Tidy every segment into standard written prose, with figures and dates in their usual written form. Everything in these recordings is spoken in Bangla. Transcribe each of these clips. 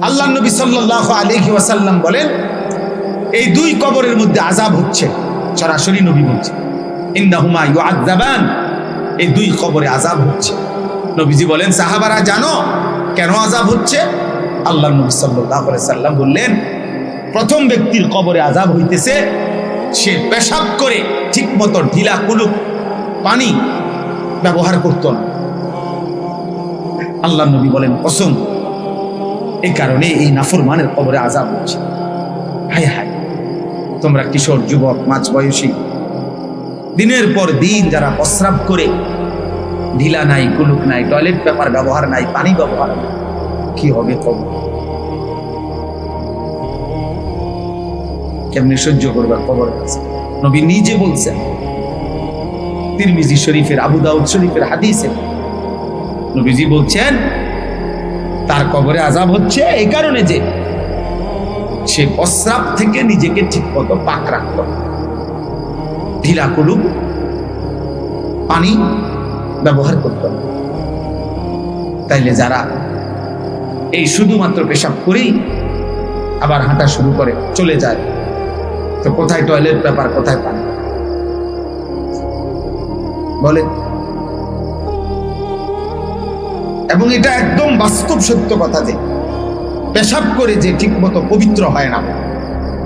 আল্লাহ নবী সাল্লাল্লাহু আলাইহি ওয়াসাল্লাম বলেন, এই দুই কবরের মধ্যে আযাব হচ্ছে। সরাসরি নবী বলছে, ইন্নাহুমা ইউআযাবান, এই দুই কবরে আযাব হচ্ছে। নবীজি বলেন, সাহাবারা জানো কেন আযাব হচ্ছে? আল্লাহ নবী সাল্লাল্লাহু আলাইহি ওয়াসাল্লাম বললেন, প্রথম ব্যক্তির কবরে আযাব হইতেছে, সে পেশাব করে ঠিকমতো ঢিলা কুলুক পানি ব্যবহার করত না। আল্লাহ নবী বলেন, কসম, এই কারণে এই নাফরমানের কবরে আযাব হচ্ছে। হায় হায়, তোমরা কিশোর যুবক মাঝ বয়সী দিনের পর দিন যারা প্রস্রাব করে, ঢিলা নাই, কুলুক নাই, টয়লেট পেপার ব্যবহার নাই, পানি ব্যবহার নাই, কি হবে কবর? কেমনে সহ্য করবে কবরের কাছে? নবী নিজে বলছেন, তিরমিজি শরীফের, আবু দাউদ শরীফের হাদিসে নবীজি বলছেন, তার কবরে আযাব হচ্ছে এই কারণে যে সে প্রস্রাব থেকে নিজেকে ঠিকমতো পাক রাখত, ঢিলা কুলুক পানি ব্যবহার করত না। তাইলে যারা এই শুধুমাত্র পেশাব করেই আবার হাঁটা শুরু করে, চলে যায়, তো কোথায় টয়লেট পেপার, কোথায় পানি? বলে। এবং এটা একদম বাস্তব সত্য কথা যে পেশাব করে যে ঠিক মতো পবিত্র হয় না,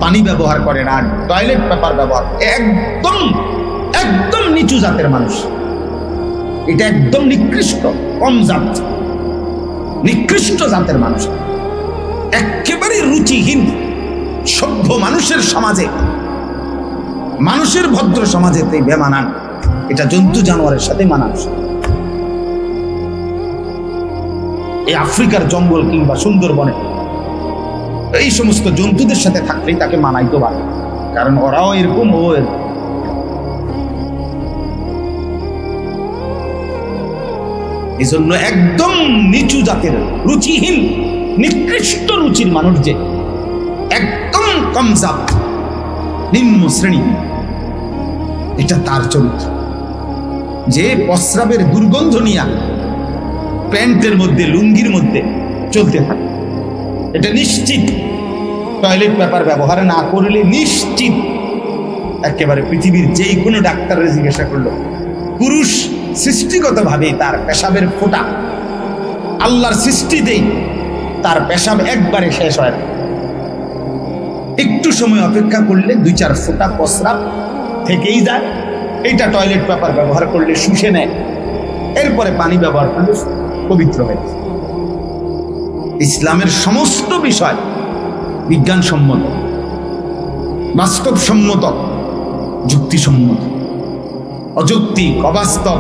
পানি ব্যবহার করে না, টয়লেট পেপার ব্যবহার, একদম একদম নিচু জাতের মানুষ। এটা একদম নিকৃষ্ট, কম জাত, নিকৃষ্ট জাতের মানুষ, একেবারে রুচিহীন সভ্য মানুষের সমাজে, মানুষের ভদ্র সমাজে বেমানান। এটা জন্তু জানোয়ারের সাথে মানান। এই আফ্রিকার জঙ্গল কিংবা সুন্দরবনে এই সমস্ত জন্তুদের সাথে থাকলেই তাকে মানাইতে পারে, কারণ ওরাও এরকম, ও এরকম। এই জন্য একদম নিচু জাতের, রুচিহীন, নিকৃষ্ট রুচির মানুষ যে একদম কম জাত, নিম্ন শ্রেণী, এটা তার চরিত্র। যে প্রস্রাবের দুর্গন্ধ নিয়ে প্যান্টের মধ্যে, লুঙ্গির মধ্যে চলতে থাকে, এটা নিশ্চিত টয়লেট পেপার ব্যবহার না করলে নিশ্চিত একেবারে পৃথিবীর যেই কোনো ডাক্তারের জিজ্ঞাসা করলো, পুরুষ সৃষ্টিগতভাবে তার পেশাবের ফোঁটা, আল্লাহর সৃষ্টিতেই তার পেশাব একবারে শেষ হয় না। একটু সময় অপেক্ষা করলে 2-4 ফোঁটা প্রস্রাব থেকেই যায়। এইটা টয়লেট পেপার ব্যবহার করলে শুষে নেয়, এরপরে পানি ব্যবহার করলে পবিত্র হয়ে যায়। ইসলামের সমস্ত বিষয় বিজ্ঞানসম্মত, বাস্তবসম্মত, যুক্তিসম্মত। অযৌক্তিক, অবাস্তব,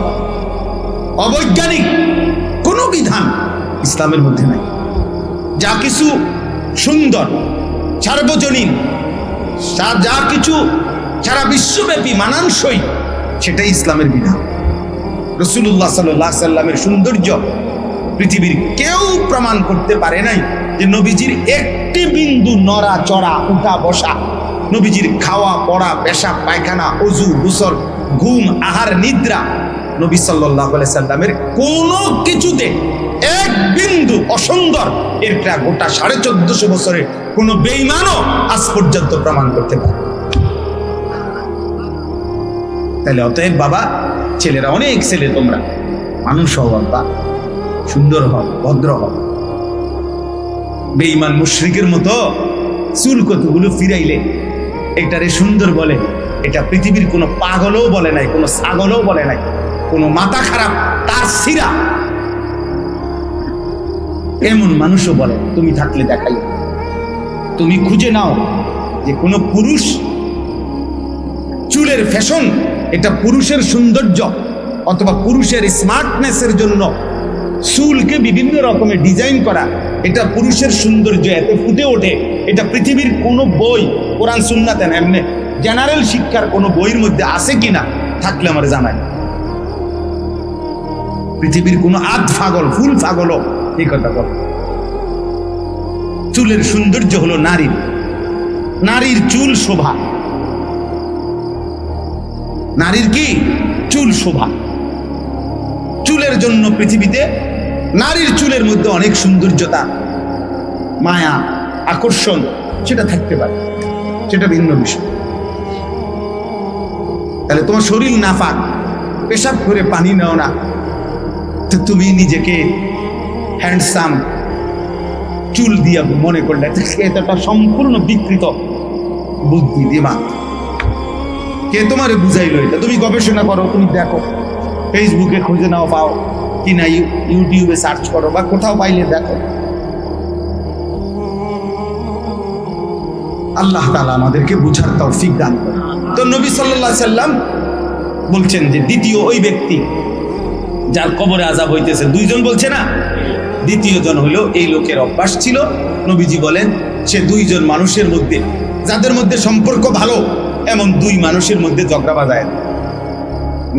অবৈজ্ঞানিক কোনো বিধান ইসলামের মধ্যে নাই। যা কিছু সুন্দর, সার্বজনীন, যা কিছু সারা বিশ্বব্যাপী মানানসই, সেটাই ইসলামের বিধান। রাসূলুল্লাহ সাল্লাল্লাহু আলাইহি সাল্লামের সৌন্দর্য পৃথিবীর কেউ প্রমাণ করতে পারে নাই যে নবীজির একটি বিন্দু নড়া চড়া, উঠা বসা, নবীজির খাওয়া পড়া, পেশাব পায়খানা, অজু গোসল, ঘুম, আহার, নিদ্রা, নবী সাল্লাল্লাহু আলাইহি সাল্লামের কোনো কিছুতে এক বিন্দু অসুন্দর এটা গোটা 1450 বছরে কোনো বেঈমানও আজ পর্যন্ত প্রমাণ করতে পারে। তাহলে অতএব বাবা, ছেলেরা, অনেক ছেলে, তোমরা মানুষ হও বাবা, সুন্দর হও, ভদ্র হও। বেঈমান মুশরিকের মতো চুল কতগুলো ফিরাইলে এটারে সুন্দর বলে, এটা পৃথিবীর কোনো পাগলও বলে নাই, কোনো ছাগলও বলে নাই, কোনো মাথা খারাপ তার সিরা এমন মানুষও বলে। তুমি থাকলে দেখাই, তুমি খুঁজে নাও যে কোনো পুরুষ চুলের ফ্যাশন, এটা পুরুষের সৌন্দর্য অথবা পুরুষের স্মার্টনেসের জন্য চুলকে বিভিন্ন রকমের ডিজাইন করা, এটা পুরুষের সৌন্দর্য, এতে ফুটে ওঠে। এটা পৃথিবীর কোনো বই, কোরআন সুন্নাতে না, এমনি জেনারেল শিক্ষার কোনো বইয়ের মধ্যে আছে কিনা, থাকলে আমার জানাই। পৃথিবীর কোনো আধ পাগল, ফুল পাগলও এই কথা বল। চুলের সৌন্দর্য হলো নারীর, নারীর চুল শোভা, নারীর কি চুল শোভা। চুলের জন্য পৃথিবীতে নারীর চুলের মধ্যে অনেক সৌন্দর্যতা, মায়া, আকর্ষণ সেটা থাকতে পারে, সেটা ভিন্ন বিষয়। তাহলে তোমার শরীর নাপাক, পেশাব করে পানি নাও না, তো তুমি নিজেকে হ্যান্ডসাম চুল দিয়া মনে করলে, এটা সম্পূর্ণ বিকৃত বুদ্ধি দিমাগ। কে তোমারে বুঝাইলো এটা? তুমি গবেষণা করো, তুমি দেখো, ফেসবুকে খুঁজে নাও, পাও কি না, ইউটিউবে সার্চ করো, বা কোথাও পাইলে দেখো। আল্লাহ তাআলা আমাদেরকে বুঝার তৌফিক দান করেন। তো নবী সাল্লাল্লাহু আলাইহি সাল্লাম বলছেন যে দ্বিতীয় ওই ব্যক্তি যার কবরে আযাব হইতেছে, দুইজন বলছে না, দ্বিতীয় জন হলো এই লোকের অভ্যাস ছিল, নবীজি বলেন সে দুইজন মানুষের মধ্যে, যাদের মধ্যে সম্পর্ক ভালো এমন দুই মানুষের মধ্যে ঝগড়া বাজায়,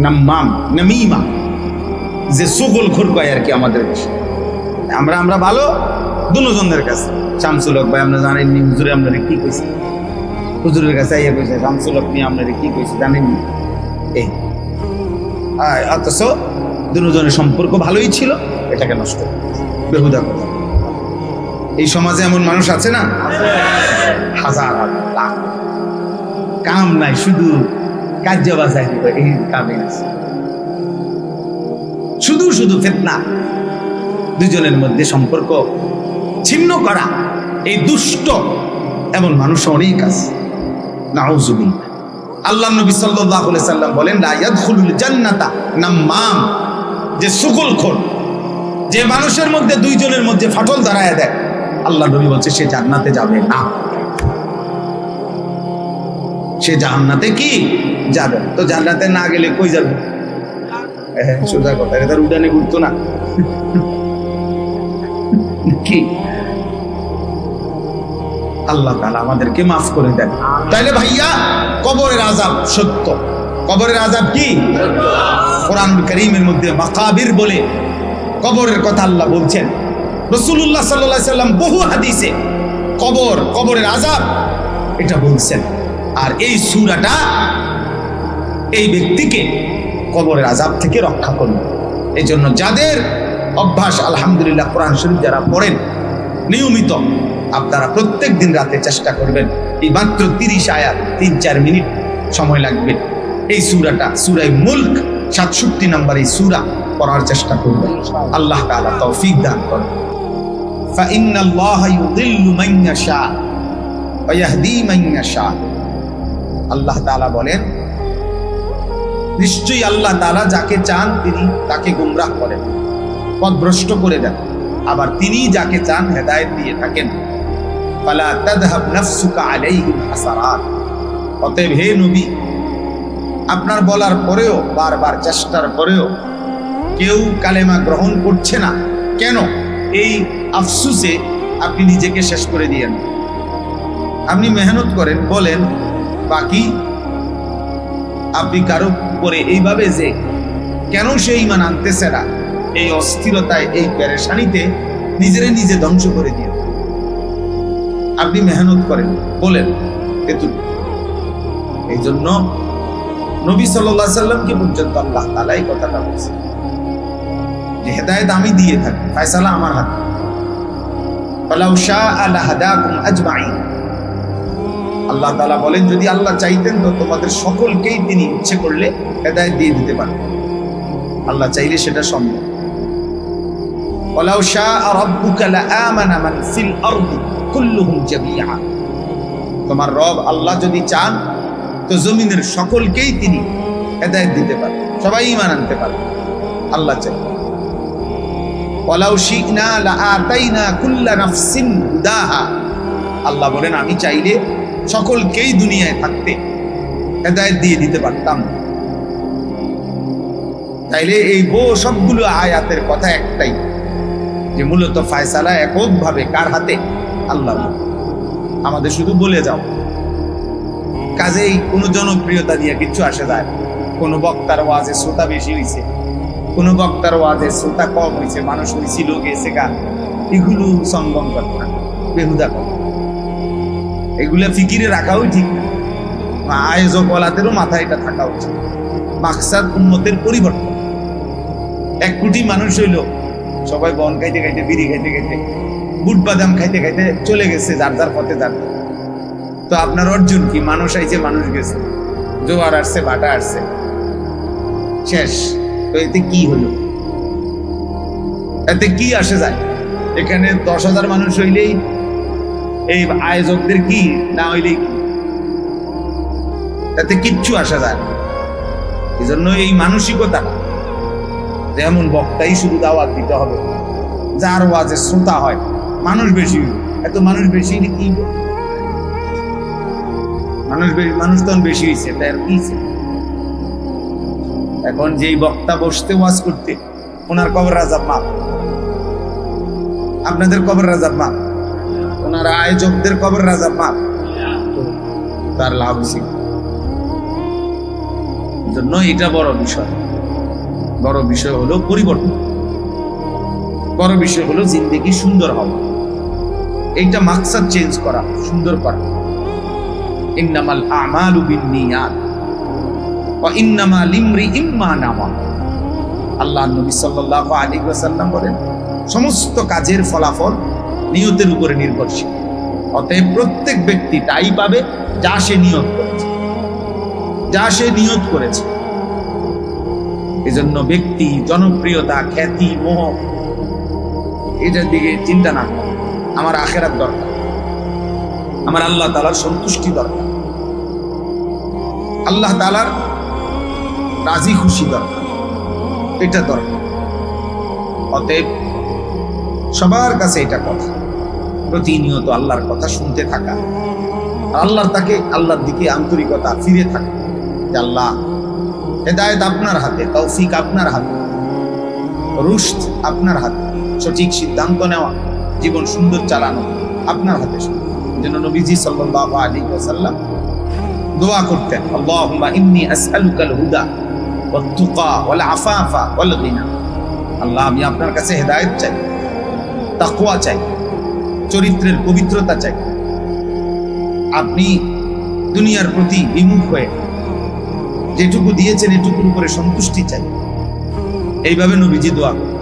নাম্মাম নামিমা, যে সুগলখোর কয় আর কি আমাদের দেশে। আমরা ভালো দুজনের কাছে, শামসুল হক ভাই আমরা জানেননি, হুজুরে আপনারা কি কইছে, হুজুরের কাছে আইয়া কইছে শামসুল হক নিয়ে আপনারা কি কইছে জানেননি, এই অথচ দুজনের সম্পর্ক ভালোই ছিল, এটাকে নষ্ট বেহুদা কথা। এই সমাজে এমন মানুষ আছে না, হাজার লাখ, কাম নাই, শুধু কার্য বাজায় এই কামে আছে, শুধু শুধু ফিতনা, দুজনের মধ্যে সম্পর্ক ছিন্ন করা, এই দুষ্ট এমন মানুষ অনেক আছে। নাউযুবিল্লাহ। আল্লাহ নবী সাল্লাল্লাহু আলাইহি সাল্লাম বলেন, লা ইয়াদখুলুল জান্নাতা নাম্মাম, যে সুগলখোর, যে মানুষের মধ্যে দুইজনের মধ্যে ফাটল ধরায় দেয়, আল্লাহ নবী বলছে সে জান্নাতে যাবে না, সে জান্নাতে কি যাবে। তো জান্নাতে না গেলে কই যাবে? সোজা কথা, এটা উড়ানে ঘুরতো না কি? আল্লাহ তাআলা আমাদেরকে মাফ করে দেন। তাইলে ভাইয়া, কবরের আযাব সত্য। কবরের আযাব কি? কোরআনুল কারীমের মধ্যে মাকাবির বলে কবরের কথা আল্লাহ বলছেন। রাসূলুল্লাহ সাল্লাল্লাহু আলাইহি সাল্লাম বহু হাদিসে কবরের আযাব এটা বলছেন। আর এই সূরাটা এই ব্যক্তিকে কবরের আযাব থেকে রক্ষা করবে। এই জন্য যাদের অভ্যাস, আলহামদুলিল্লাহ, কোরআন শরীফ যারা পড়েন নিয়মিত, আপনারা প্রত্যেক দিন রাতে চেষ্টা করবেন, এই মাত্র 30 আয়াত, 3-4 মিনিট সময় লাগবে, এই সূরাটা, সূরা মুলক 67 নম্বর এই সূরা পড়ার চেষ্টা করবেন। আল্লাহ তাআলা তৌফিক দান করেন। ফাইন্নাল্লাহা ইউযিল্লু মান ইয়াশা ওয়া ইয়াহদি মান ইয়াশা। আল্লাহ তাআলা বলেন, নিশ্চয়ই আল্লাহ তাআলা যাকে চান তিনি তাকে গোমরাহ করেন, পথভ্রষ্ট করে দেন, আবার তিনি যাকে চান হেদায়েত দিয়ে থাকেন। ফালা তাযহাব নাফসুকা আলাইহিম হাসারাত। অতএব হে নবী, আপনার বলার পরেও, বারবার চেষ্টার পরেও কেউ কালেমা গ্রহণ করছে না কেন? এই আফসুসে আপনি নিজেকে শেষ করে দিয়েন। আপনি মেহনত করেন, বলেন, বাকি আপনি কারো উপরে এইভাবে যে কেন সে ঈমান আনতেছে না, এই অস্থিরতায়, এই পেরেশানিতে নিজেরে নিজে ধ্বংস করে দিয়ে আপনি মেহনত করেন, বলেন এতটুকু। এই জন্য নবী সাল্লাল্লাহু আলাইহি সাল্লামকে পর্যন্ত আল্লাহ তাআলা এই কথাটা বলেছে যে হেদায়েত আমি দিয়ে থাকি, ফয়সালা আমার হাতে। ফালাউ শাআ লাহাদাকুম আজমাইন। আল্লাহ তাআলা বলেন, যদি আল্লাহ চাইতেন তো তোমাদের সকলকেই তিনি ইচ্ছে করলে হেদায়েত দিয়ে দিতে পারেন। আল্লাহ চাইলে সেটা সম্ভব। ওয়ালাউ শাআ রাব্বুকা লাআমানা মান ফিল আরদি কুল্লুহুম জামিআ। তোমার রব আল্লাহ যদি চান তো জমিনের সকলকেই তিনি হেদায়েত দিতে পারেন, সবাই ঈমান আনতে পারে, আল্লাহ চাই। ওয়ালাউ শি'না লাআতাইনা কুল্লা নাফসিন হুদাহা। আল্লাহ বলেন, আমি চাইলে সকলকেই দুনিয়ায় থাকতে হেদায়েত দিয়ে দিতে পারতাম। তাইলে এই সবগুলো আয়াতের কথা একটাই, যে মূলত ফয়সালা এককভাবে কার হাতে? আল্লাহ। আমাদের শুধু বলে যাও, কাজেই কোনো জনপ্রিয়তা দিয়ে কিচ্ছু আসে যায়। কোনো বক্তার ওয়াজে শ্রোতা বেশি হয়েছে, কোনো বক্তার ওয়াজে শ্রোতা কম হয়েছে, মানুষ হয়েছিল গেছে গা, এগুলো সঙ্গম করতে না, বেহুদা কথা। এগুলা ফিকিরে রাখাও ঠিক না। আয়োজক ওয়ালাদেরও মাথায় এটা থাকা উচিত। মাকসাদ উম্মতের পরিবর্তন। 1 কোটি মানুষ হইল, সবাই বন খাইতে খাইতে, বিড়ি খাইতে খাইতে বুট বাদাম খাইতে খাইতে চলে গেছে যার যার পথে যার। তো আপনার অর্জন কি? মানুষ আইছে, মানুষ গেছে, জোয়ার আসছে, ভাটা আসছে, শেষ। তো এতে কি হলো? এতে কি আসে যায়? এখানে 10,000 মানুষ হইলেই এই আয়োজকদের কি, না হইলেই কি, এতে কিচ্ছু আসা যায় না। এই জন্য এই মানসিকতা, যেমন বক্তাই শুধু দাওয়াত দিতে হবে, যার ওয়াজে শ্রোতা হয়, মানুষ বেশি, এত মানুষ বেশি কি মানুষ তখন বেশি হয়েছে, এটা আর কি? এখন যেই বক্তা বসতে ওয়াজ করতে, ওনার কবর রাজাব মাপ, আপনাদের কবর রাজাব মাপ, ওনার আয়োজকদের কবর রাজাব মাপ, তার লাভ ছিল। জন্য এটা বড় বিষয়। বড় বিষয় হলো পরিবর্তন, বড় বিষয় হলো জিন্দেগি সুন্দর হওয়া। এইটা মাকসাদ চেঞ্জ করা, সুন্দর করা। ইন্নামাল আমালু বিন্নিয়াত ওয়া ইন্নামা লিমরিইম মা নাওয়া। আল্লাহর নবী সাল্লাল্লাহু আলাইহি ওয়াসাল্লাম বলেন, সমস্ত কাজের ফলাফল নিয়তের উপরে নির্ভরশীল। অতএব প্রত্যেক ব্যক্তি তাই পাবে যা সে নিয়ত করেছে, যা সে নিয়ত করেছে। এজন্য ব্যক্তি জনপ্রিয়তা, খ্যাতি, মোহ এটার দিকে চিন্তা না করে। আমার আখিরাত দরকার, আমার আল্লাহ তাআলার সন্তুষ্টি দরকার, আল্লাহ তাআলার রাজি খুশি দরকার, এটা দরকার। অতএব সবার কাছে এটা কথা, প্রতিনিয়ত আল্লাহর কথা শুনতে থাকা, আল্লাহর দিকে আন্তরিকতা ফিরে থাকা। যে আল্লাহ, হেদায়েত আপনার হাতে, তৌফিক আপনার হাতে, রুশদ আপনার হাতে, সঠিক সিদ্ধান্ত নেওয়া, জীবন সুন্দর চালানো আপনার হাতে। যেন নবীজি সাল্লাল্লাহু আলাইহি ওয়াসাল্লাম দোয়া করতেন, আল্লাহুম্মা ইন্নী আসআলুকাল হুদা ওয়াত তুকা ওয়াল আফাফা ওয়াল গিনা। আল্লাহ, আমি আপনার কাছে হেদায়েত চাই, তাকওয়া চাই, চরিত্রের পবিত্রতা চাই। আপনি দুনিয়ার প্রতি বিমুখ হয়ে যেটুকু দিয়েছেন এটুকুর উপরে সন্তুষ্টি চাই। এইভাবে নবীজি দোয়া করেন,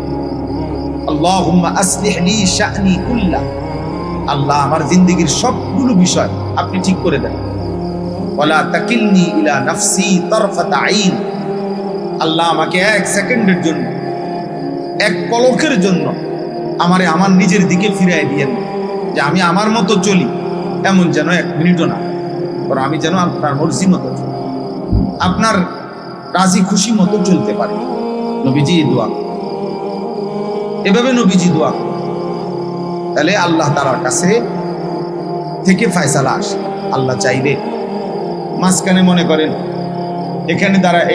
আল্লাহুম্মা আসলিহ লি শা'নি কুল্লা। আল্লাহ, আমার জিন্দেগীর সবগুলো বিষয় আপনি ঠিক করে দেন। ওয়ালা তাকিলনি ইলা নাফসি তারফাত আইন। আল্লাহ, আমাকে এক সেকেন্ডের জন্য, এক পলকের জন্য আমার নিজের দিকে ফিরাই দিয়েন, যে আমি আমার মতো চলি এমন যেন এক মিনিটও না, বরং আমি যেন আপনার মর্জি মতো চলি, আপনার রাজি খুশি মতো চলতে পারি। নবীজি দোয়া, এভাবে নবীজি দোয়া। তাহলে আল্লাহ তাআলার কাছে থেকে ফয়সালা আসে। আল্লাহ চাইবে, মাঝখানে মনে করেন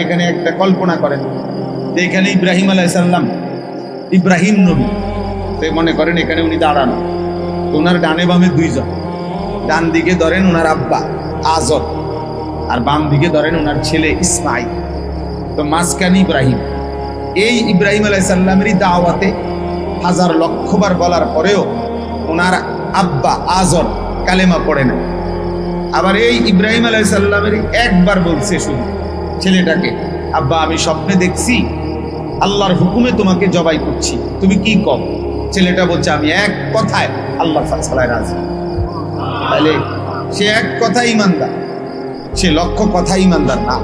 এখানে একটা কল্পনা করেন যে এখানে ইব্রাহিম আলাইহিস সালাম, ইব্রাহিম নবী, তো মনে করেন এখানে উনি দাঁড়ানো, ওনার ডানে বামে দুইজন, ডান দিকে ধরেন ওনার আব্বা আজর, আর বাম দিকে ধরেন ওনার ছেলে ইসমাইল, তো মাঝখানে ইব্রাহিম। এই ইব্রাহিম আলাইহিস সালামেরই দাওয়াতে হাজার লক্ষবার বলার পরেও ওনার আব্বা আজর কালেমা পড়ে না। আবার এই ইব্রাহিম আলাইহিস সালামেরই একবার বলছে শুধু ছেলেটাকে, আব্বা, আমি স্বপ্নে দেখছি আল্লাহর হুকুমে তোমাকে জবাই করছি, তুমি কি কও? ছেলেটা বলছে, আমি এক কথায় আল্লাহর ফয়সালায় রাজি। তাহলে সে এক কথাই ইমানদার, সে লক্ষ কথাই ইমানদার না।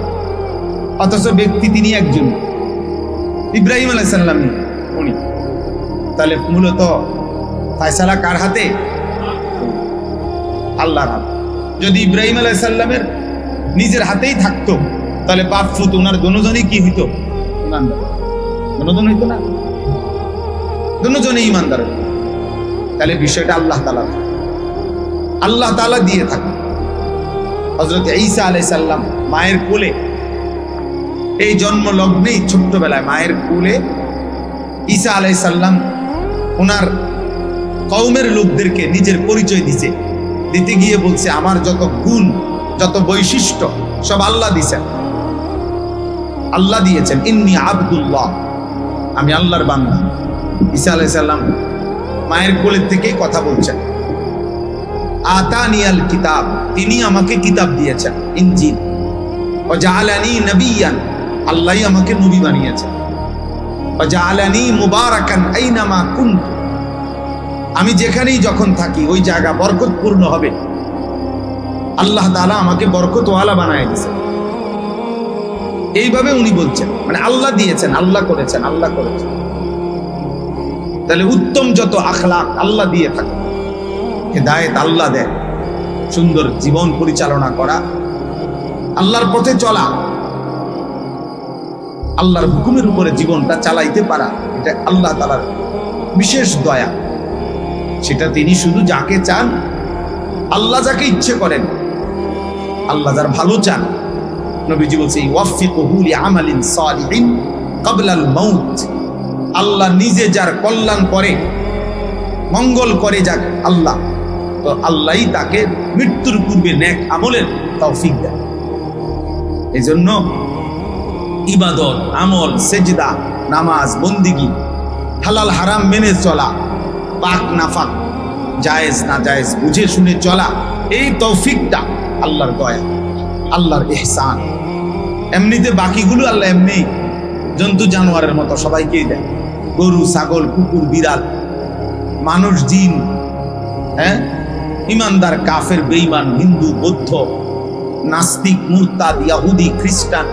অথচ ব্যক্তি তিনি একজন, ইব্রাহিম আলাইহিস সালাম উনি। তাহলে মূলত ফয়সালা কার হাতে? আল্লাহর হাতে। যদি ইব্রাহিম আলাইহিস সালামের নিজের হাতেই থাকতো, তাহলে বাপ ফুত ওনার দুজনই কি হইতো? ইমানদার। দুজন হইতো না, দুজনই ইমানদার। তাহলে বিষয়টা আল্লাহ তাআলা দিয়ে থাকে। হযরত ঈসা আলাইহিস সালাম মায়ের কোলে, এই জন্ম লগ্নেই ছোট্টবেলায় মায়ের কোলে ঈসা আলাইহিস সালাম ওনার কওমের লোকদেরকে নিজের পরিচয় দিতে গিয়ে বলছে, আমার যত গুণ, যত বৈশিষ্ট্য সব আল্লাহ দিয়েছেন, আল্লাহ দিয়েছেন। ইন্নী আব্দুল্লাহ, আমি আল্লাহর বান্দা। ঈসা আলাইহিস সালাম মায়ের কোলের থেকেই কথা বলছেন। আতানিয়াল কিতাব, তিনি আমাকে কিতাব দিয়েছেন, ইনজিল। ওয়া জাআলানি নবিয়ান, আল্লাহই আমাকে নবী বানিয়েছেন। ওয়া জাআলানি মুবারাকান আইনামা কুনতু, আমি যেখানেই যখন থাকি ওই জায়গা বরকতপূর্ণ হবে। আল্লাহ তাআলা আমাকে বরকতওয়ালা বানায় দিয়েছেন। এইভাবে উনি বলছেন, মানে আল্লাহ দিয়েছেন, আল্লাহ করেছেন, আল্লাহ করেছেন। তাহলে উত্তম যত আখলাক আল্লাহ দিয়ে থাকে, হেদায়েত আল্লাহ দেয়, সুন্দর জীবন পরিচালনা করা, আল্লাহর পথে চলা, আল্লাহর হুকুমের উপরে জীবনটা চালাইতে পারা, এটা আল্লাহ তাআলার বিশেষ দয়া। সেটা তিনি শুধু যাকে চান, আল্লাহ যাকে ইচ্ছে করেন, আল্লাহ যার ভালো চান, নবীজি বলছে ওয়াফিকুহু লিআমালিন সালিহিন ক্বাবলাল মাউত। আল্লাহ নিজে যার কল্যাণ করে, মঙ্গল করে যাক আল্লাহ, তো আল্লাহই তাকে মৃত্যুর পূর্বে নেক আমলের তৌফিক দেয়। এজন্য ইবাদত, আমল, সেজদা, নামাজ, বন্দিগি, হালাল হারাম মেনে চলা, পাক নাফাক, জায়েজ না জায়েজ বুঝে শুনে চলা, এই তৌফিকটা আল্লাহর দয়া, আল্লাহর ইহসান। এমনিতে বাকিগুলো আল্লাহ এমনি জন্তু জানোয়ারের মতো সবাইকেই দেয়, গরু, ছাগল, কুকুর, বিড়াল, মানুষ, জিন, হ্যাঁ, ইমানদার, কাফের, বেঈমান, হিন্দু, বৌদ্ধ, নাস্তিক, মুরতাদ, ইহুদি, খ্রিস্টান,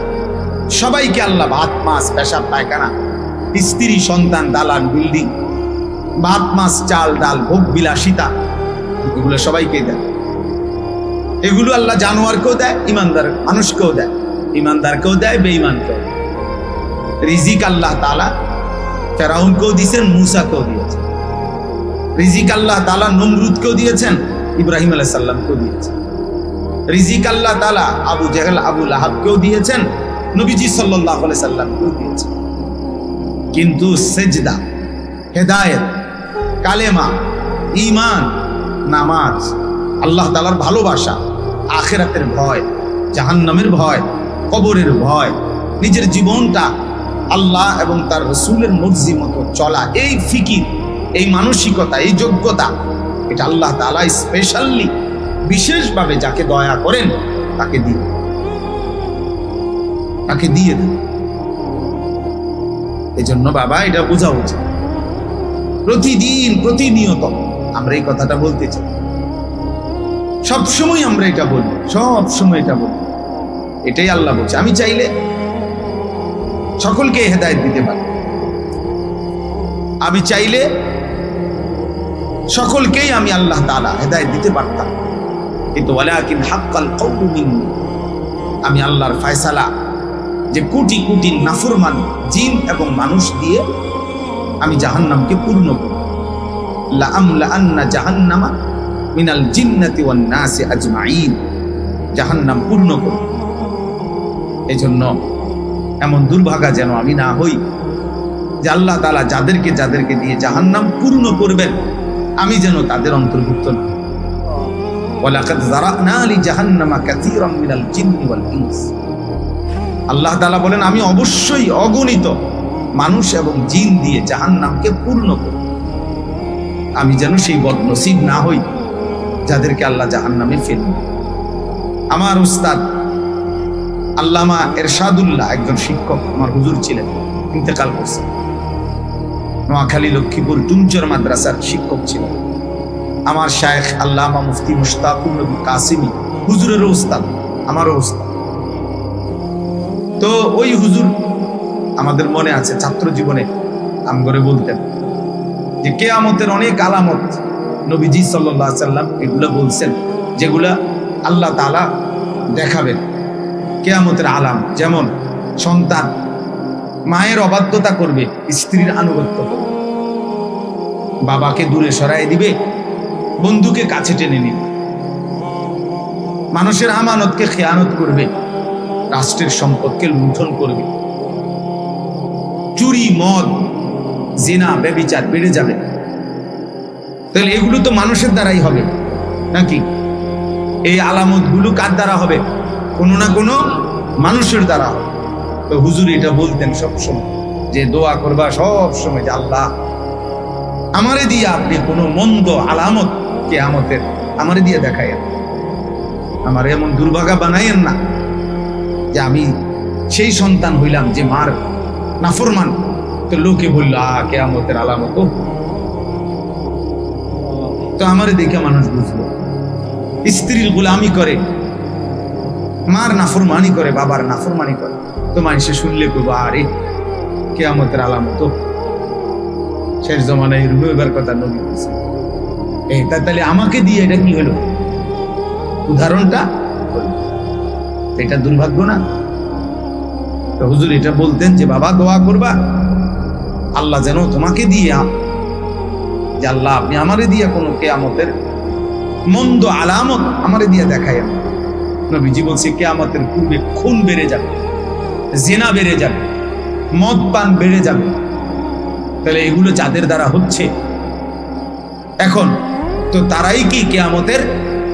সবাইকে আল্লাহ ভাত, মাছ, পেশাব, পায়খানা, স্ত্রী, সন্তান, দালান, বিল্ডিং, ভাত, মাছ, চাল, ডাল, ভোগ বিলাসিতা, এগুলো সবাইকে দেয়। এগুলো আল্লাহ জানোয়ারকেও দেয়, ইমানদার মানুষকেও দেয়, ইমানদারকেও দেয়, বেঈমানকেও দেয়। রিজিক আল্লাহ তাআলা ফেরাউনকেও দিয়েছেন, মূসাকেও দিয়েছেন। রিজিক আল্লাহ তাআলা নমরুদকেও দিয়েছেন, ইব্রাহিম আলাইহিস সালামকেও দিয়েছেন। রিজিক আল্লাহ তাআলা আবু জেহেল, আবু লাহাবকেও দিয়েছেন, নবীজি সাল্লাল্লাহু আলাইহি সাল্লামকেও দিয়েছেন। কিন্তু সেজদা, হেদায়েত, কালেমা, ঈমান, নামাজ, আল্লাহ তাআলার ভালোবাসা, আখিরাতের ভয়, জাহান্নামের ভয়, কবরের ভয়, নিজের জীবনটা আল্লাহ এবং তার রাসূলের মর্জি মতো চলা, এই ফিকির, এই মানসিকতা, এই যোগ্যতা, এটা আল্লাহ তাআলা স্পেশালি বিশেষভাবে যাকে দয়া করেন তাকে দিয়ে দেন। এই জন্য বাবা এটা বোঝা উচিত। প্রতিদিন, প্রতিনিয়ত আমরা এই কথাটা বলতে চাই, সবসময় আমরা এটা বলি, সবসময় এটা বলি। এটাই আল্লাহ বলছে, আমি চাইলে সকলকে হেদায়েত দিতে পারি, আমি চাইলে সকলকেই আমি আল্লাহ তাআলা হেদায়েত দিতে পারতাম, কিন্তু ওয়ালাকিন হাক্কাল কওলু মিন্নি, আমি আল্লাহর ফয়সালা যে কোটি কোটি নাফরমান জিন এবং মানুষ দিয়ে আমি জাহান্নামকে পূর্ণ করব। লাআমলাআন্না জাহান্নামা মিনাল জিন্নাতি ওয়ান নাসি আজমাইন, জাহান্নাম পূর্ণ করব। এজন্য এমন দুর্ভাগা যেন আমি না হই যে আল্লাহ তাআলা যাদেরকে যাদেরকে দিয়ে জাহান্নাম পূর্ণ করবেন, আমি যেন তাদের অন্তর্ভুক্ত না। ওয়ালাকাদ যারানা লি জাহান্নামা কাসীরাম মিনাল জিন্নি ওয়াল ইনস। আল্লাহ তাআলা বলেন, আমি অবশ্যই অগণিত মানুষ এবং জিন দিয়ে জাহান্নামকে পূর্ণ করব। আমি যেন সেই বদনসিব না হই যাদেরকে আল্লাহ জাহান্নামে ফেলবেন। আমার উস্তাদ আল্লামা এরশাদুল্লাহ একজন শিক্ষক, আমার হুজুর ছিলেন, ইন্তেকাল করছেন। নোয়াখালী লক্ষ্মীপুর টুমচর মাদ্রাসার শিক্ষক ছিলেন। আমার শায়েখ আল্লামা মুফতি মুশতাকুর নবী কাসিমি হুজুরেরও উস্তাদ, আমারও উস্তাদ। তো ওই হুজুর আমাদের মনে আছে ছাত্র জীবনে আমগরে বলতেন যে কিয়ামতের অনেক আলামত নবীজি সাল্লাল্লাহু আলাইহি সাল্লাম এগুলো বলছেন, যেগুলা আল্লাহ তাআলা দেখাবেন। কিয়ামতের আলাম যেমন সন্তান মায়ের অবাধ্যতা করবে, স্ত্রীর আনুগত্য করবে, বাবাকে দূরে সরাই দিবে, বন্ধুকে কাছে টেনে নিবে, মানুষের আমানতকে খেয়ানত করবে, রাষ্ট্রের সম্পদকে লুণ্ঠন করবে, চুরি, মদ, জিনা, ব্যভিচার বেড়ে যাবে। তাহলে এগুলো তো মানুষের দ্বারাই হবে নাকি? এই আলামত গুলো কার দ্বারা হবে? কোনো না কোনো মানুষের দ্বারা হবে। তো হুজুর এটা বলতেন সবসময় যে দোয়া করবা সবসময় যে আল্লাহ আমারে দিয়ে আপনি কোনো মন্দ আলামত কিয়ামতের আমারে দিয়ে দেখাইয়েন, আমার এমন দুর্ভাগা বানাইয়েন না যে আমি সেই সন্তান হইলাম যে মার নাফরমান। তো লোকে বলল কিয়ামতের আলামত। তো আমারে দেখে মানুষ বুঝলো। স্ত্রীর গোলামি করে, মার নাফরমানি করে, বাবার নাফরমানি করে, তো মানুষে শুনলে কইবো আরে কিয়ামতের আলামত শেষ জমানায় এবার কথা নবী বলছে। তাহলে আমাকে দিয়ে এটা কি হলো? উদাহরণটা এটা দুর্ভাগ্য না? তো হুজুর এটা বলতেন যে বাবা দোয়া করবা আল্লাহ যেন তোমাকে দিয়ে, যে আল্লাহ আপনি আমারে দিয়ে কোনো কিয়ামতের মন্দ আলামত আমারে দিয়ে দেখায়। নবীজি বলছে কিয়ামতের পূর্বে খুন বেড়ে যাবে, জিনা বেড়ে যাবে, মদ পান বেড়ে যাবে। তাহলে এগুলো যাদের দ্বারা হচ্ছে এখন, তো তারাই কি কিয়ামতের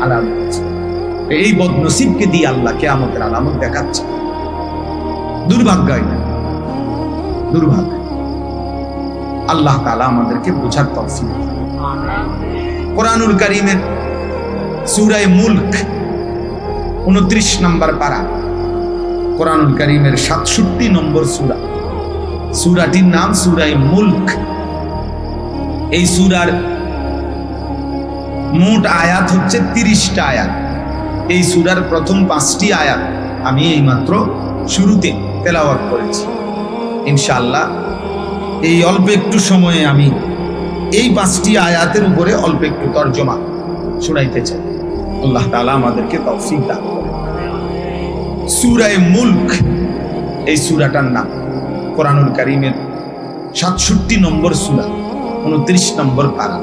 আলামত? এই বদনসিবকে দিয়ে আল্লাহ কিয়ামতের আলামত দেখাচ্ছে। দুর্ভাগ্য, এটা দুর্ভাগ্য। আল্লাহ তাআলা আমাদেরকে বোঝার তৌফিক দান। কোরআনুল কারীমের সূরা মুলক 29 নম্বর পারা, কোরআনুল কারীমের 67 নম্বর সূরা, সূরাটির নাম সূরা মুলক। এই সূরার মোট আয়াত হচ্ছে 30টা আয়াত। এই সূরার প্রথম 5টি আয়াত আমি এইমাত্র শুরুতে তেলাওয়াত করেছি। ইনশাআল্লাহ এই অল্প একটু সময়ে আমি এই 5টি আয়াতের উপরে অল্প একটু তরজমা শোনাইতে চাই। আল্লাহ তাআলা আমাদেরকে তৌফিক দান করেন। সূরা মুলক এই সূরাটার নাম, কোরআনুল কারীমের 67 নম্বর সূরা, 29 নম্বর পারা।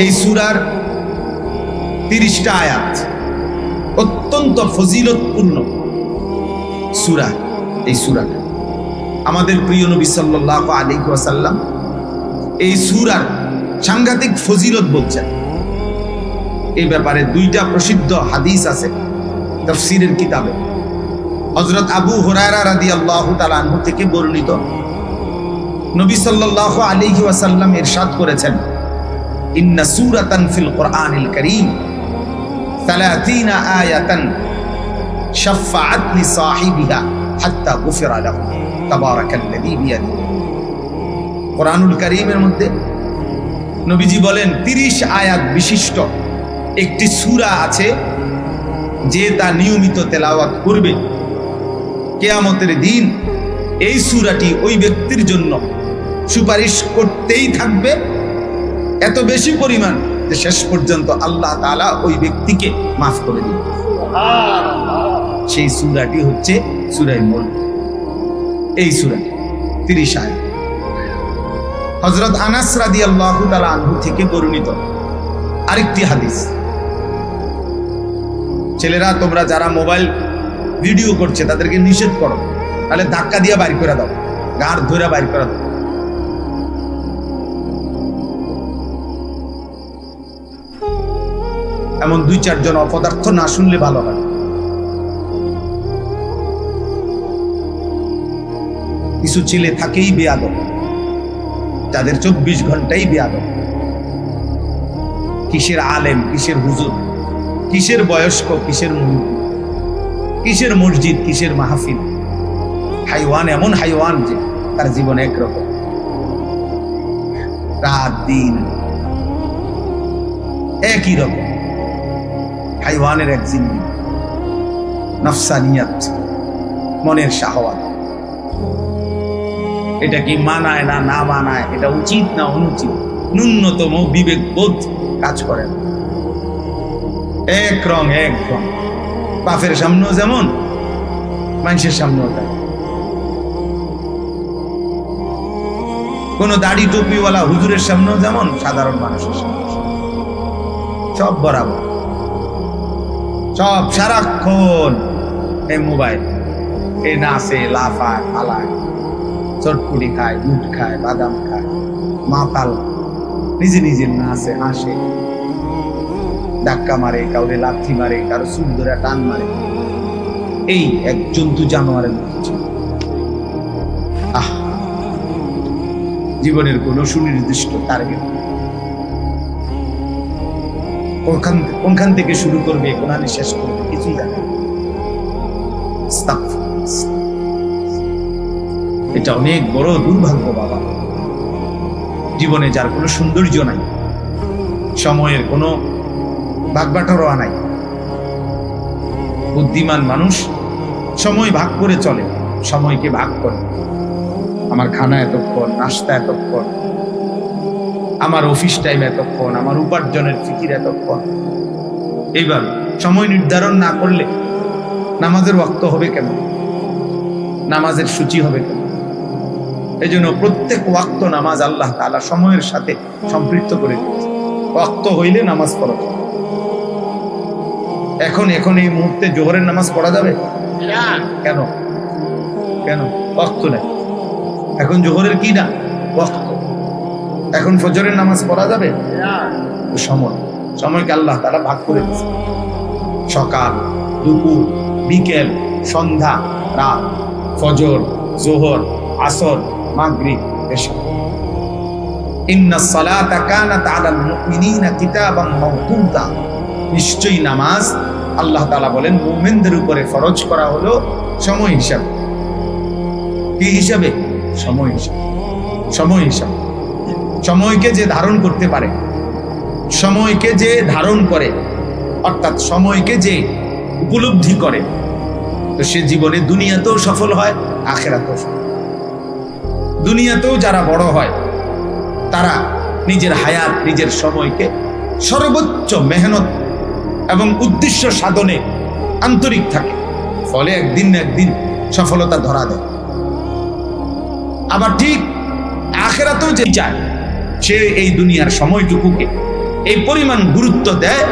এই সূরার 30টা আয়াত, অত্যন্ত ফজিলতপূর্ণ সূরা। এই সূরাটা আমাদের প্রিয় নবী সাল্লাল্লাহু আলাইহি ওয়াসাল্লাম এই সূরার সাংঘাতিক ফজিলত বলছেন। এই ব্যাপারে 2টা প্রসিদ্ধ হাদিস আছে তাফসীরের কিতাবে। হযরত আবু হুরায়রা রাদিয়াল্লাহু তাআলা আনহু থেকে বর্ণিত, নবী সাল্লাল্লাহু আলাইহি ওয়াসাল্লাম ইরশাদ করেছেন, ইন্না সূরাতান ফিল কোরআনিল কারীম 30 আয়াতান শাফাআত লিসাহিবিহা হাত্তা গুফিরা লাহু তাবারাকাল্লাযী বিয়াদিহি। কোরআনুল কারীমের মধ্যে নবীজি বলেন 30 আয়াত বিশিষ্ট একটি সূরা আছে, যে তা নিয়মিত তেলাওয়াত করবে কিয়ামতের দিন এই সূরাটি ওই ব্যক্তির জন্য সুপারিশ করতেই থাকবে, এত বেশি পরিমাণ যে শেষ পর্যন্ত আল্লাহ তাআলা ওই ব্যক্তিকে মাফ করে দিবেন। সেই সূরাটি হচ্ছে সূরা মুলক। এই সূরাটি 30 আয়াত। হযরত আনাস রাদিয়াল্লাহু তাআলা আনহু থেকে বর্ণিত আরেকটি হাদিস, ছেলেরা তোমরা যারা মোবাইল ভিডিও করছে তাদেরকে নিষেধ করো, তাহলে ধাক্কা দিয়ে বাইর করে দাও, গাড় ধরে বাইর করে দাও। এমন 2-4 জন অপদার্থ না শুনলে ভালো হয়। কিছু ছেলে থাকেই বেয়াদব, যাদের 24 ঘন্টাই বেয়াদব। কিসের আলেম, কিসের হুজুর, কিসের বয়স্ক, কিসের মুরব্বি, কিসের মসজিদ, কিসের মাহফিল। হাইওয়ান, এমন হাইওয়ান যে তার জীবন একরকম, রাত দিন একই রকম। হাইওয়ানের এক জিন্নি, নফসানিয়াত, মনের শাহওয়াত। এটা কি মানায় না না মানায়, এটা উচিত না অনুচিত, ন্যূনতম বিবেক বোধ কাজ করে না। এক রং এক রং, বাপের সামনেও যেমন, মানুষের সামনেও তেমন। কোন দাড়ি টুপিওয়ালা হুজুরের সামনেও যেমন, সাধারণ মানুষের সামনে সব বরাবর, সব সারাক্ষণ এই মোবাইল, এই নাচে, লাফায়, পালায়, চটপুরি খায়, দুধ খায়, বাদাম খায়, মাতাল, নিজে নিজে নাচে, হাসে, ধাক্কা মারে, কাউরে লাথি মারে, কারো চুল ধরে টান মারে। এই এক জন্তু জানোয়ারের মতো ছিল। জীবনের কোন সুনির্দিষ্ট টার্গেট, কোনখান থেকে শুরু করবে, কোনখানে শেষ করবে, কিছুই জানে না। এটা অনেক বড় দুর্ভাগ্য বাবা। জীবনে যার কোনো সৌন্দর্য নাই, সময়ের কোনো ভাগবাটোয়ারা নাই। বুদ্ধিমান মানুষ সময় ভাগ করে চলে, সময়কে ভাগ করে। আমার খানা এতক্ষণ, নাস্তা এতক্ষণ, আমার অফিস টাইম এতক্ষণ, আমার উপার্জনের ফিকির এতক্ষণ। এইভাবে সময় নির্ধারণ না করলে নামাজের ওয়াক্ত হবে কেন, নামাজের সূচি হবে কেন? এই জন্য প্রত্যেক ওয়াক্ত নামাজ আল্লাহ তাআলা সময়ের সাথে সম্পৃক্ত করে দিয়েছে। ওয়াক্ত হইলে নামাজ পড়া যাবে। এখন এই মুহূর্তে জোহরের নামাজ পড়া যাবে কেন? কেন? ওয়াক্ত নেই। এখন জোহরের কি না ওয়াক্ত। এখন ফজরের নামাজ পড়া যাবে? সময়কে আল্লাহ তাআলা ভাগ করে দিয়েছে। সকাল, দুপুর, বিকেল, সন্ধ্যা, রাত, ফজর, জোহর, আসর, মাগরিব, এশা। ইন্নাস সালাতা কানাত আলাল মুমিনিনা কিতাবাম মাওকুতা। নিশ্চয়ই নামাজ আল্লাহ তাআলা বলেন মুমিনদের উপরে ফরজ করা হলো সময় হিসাবে। কি হিসাবে? সময় হিসাবে। সময় হিসাবে। সময়কে যে ধারণ করতে পারে, সময়কে যে ধারণ করে, অর্থাৎ সময়কে যে উপলব্ধি করে, তো সে জীবনে দুনিয়াতেও সফল হয়, আখিরাতেও সফল। দুনিয়াতেও যারা বড় হয় তারা নিজের হায়াত, নিজের সময়কে সর্বোচ্চ মেহনত এবং উদ্দেশ্য সাধনে আন্তরিক থাকে, ফলে একদিন না একদিন সফলতা ধরা দেয়। আবার ঠিক আখিরাতেও যে চায়, সে এই দুনিয়ার সময়টুকুকে এই পরিমাণ গুরুত্ব দেয়,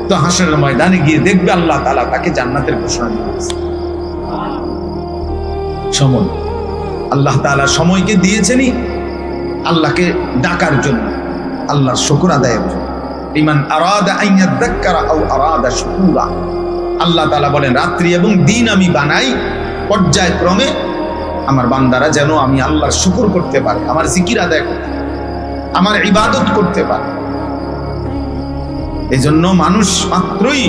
তো হাসরের ময়দানে গিয়ে দেখবে আল্লাহ তাআলা তাকে জান্নাতের ঘোষণা দিয়েছে। সময় আল্লাহ তাআলা সময়কে দিয়েছেনই আল্লাহকে ডাকার জন্য, আল্লাহর শুকর আদায়ের জন্য। ইমান আরাদা আন ইয়াযাক্কারা আও আরাদা শুকুরা। আল্লাহ তাআলা বলেন রাত্রি এবং দিন আমি বানাই পর্যায়ক্রমে, আমার বান্দারা যেন আমি আল্লাহর শুকর করতে পারে, আমার জিকির আদায় করতে পারে, আমার ইবাদত করতে পারে। এজন্য মানুষ মাত্রই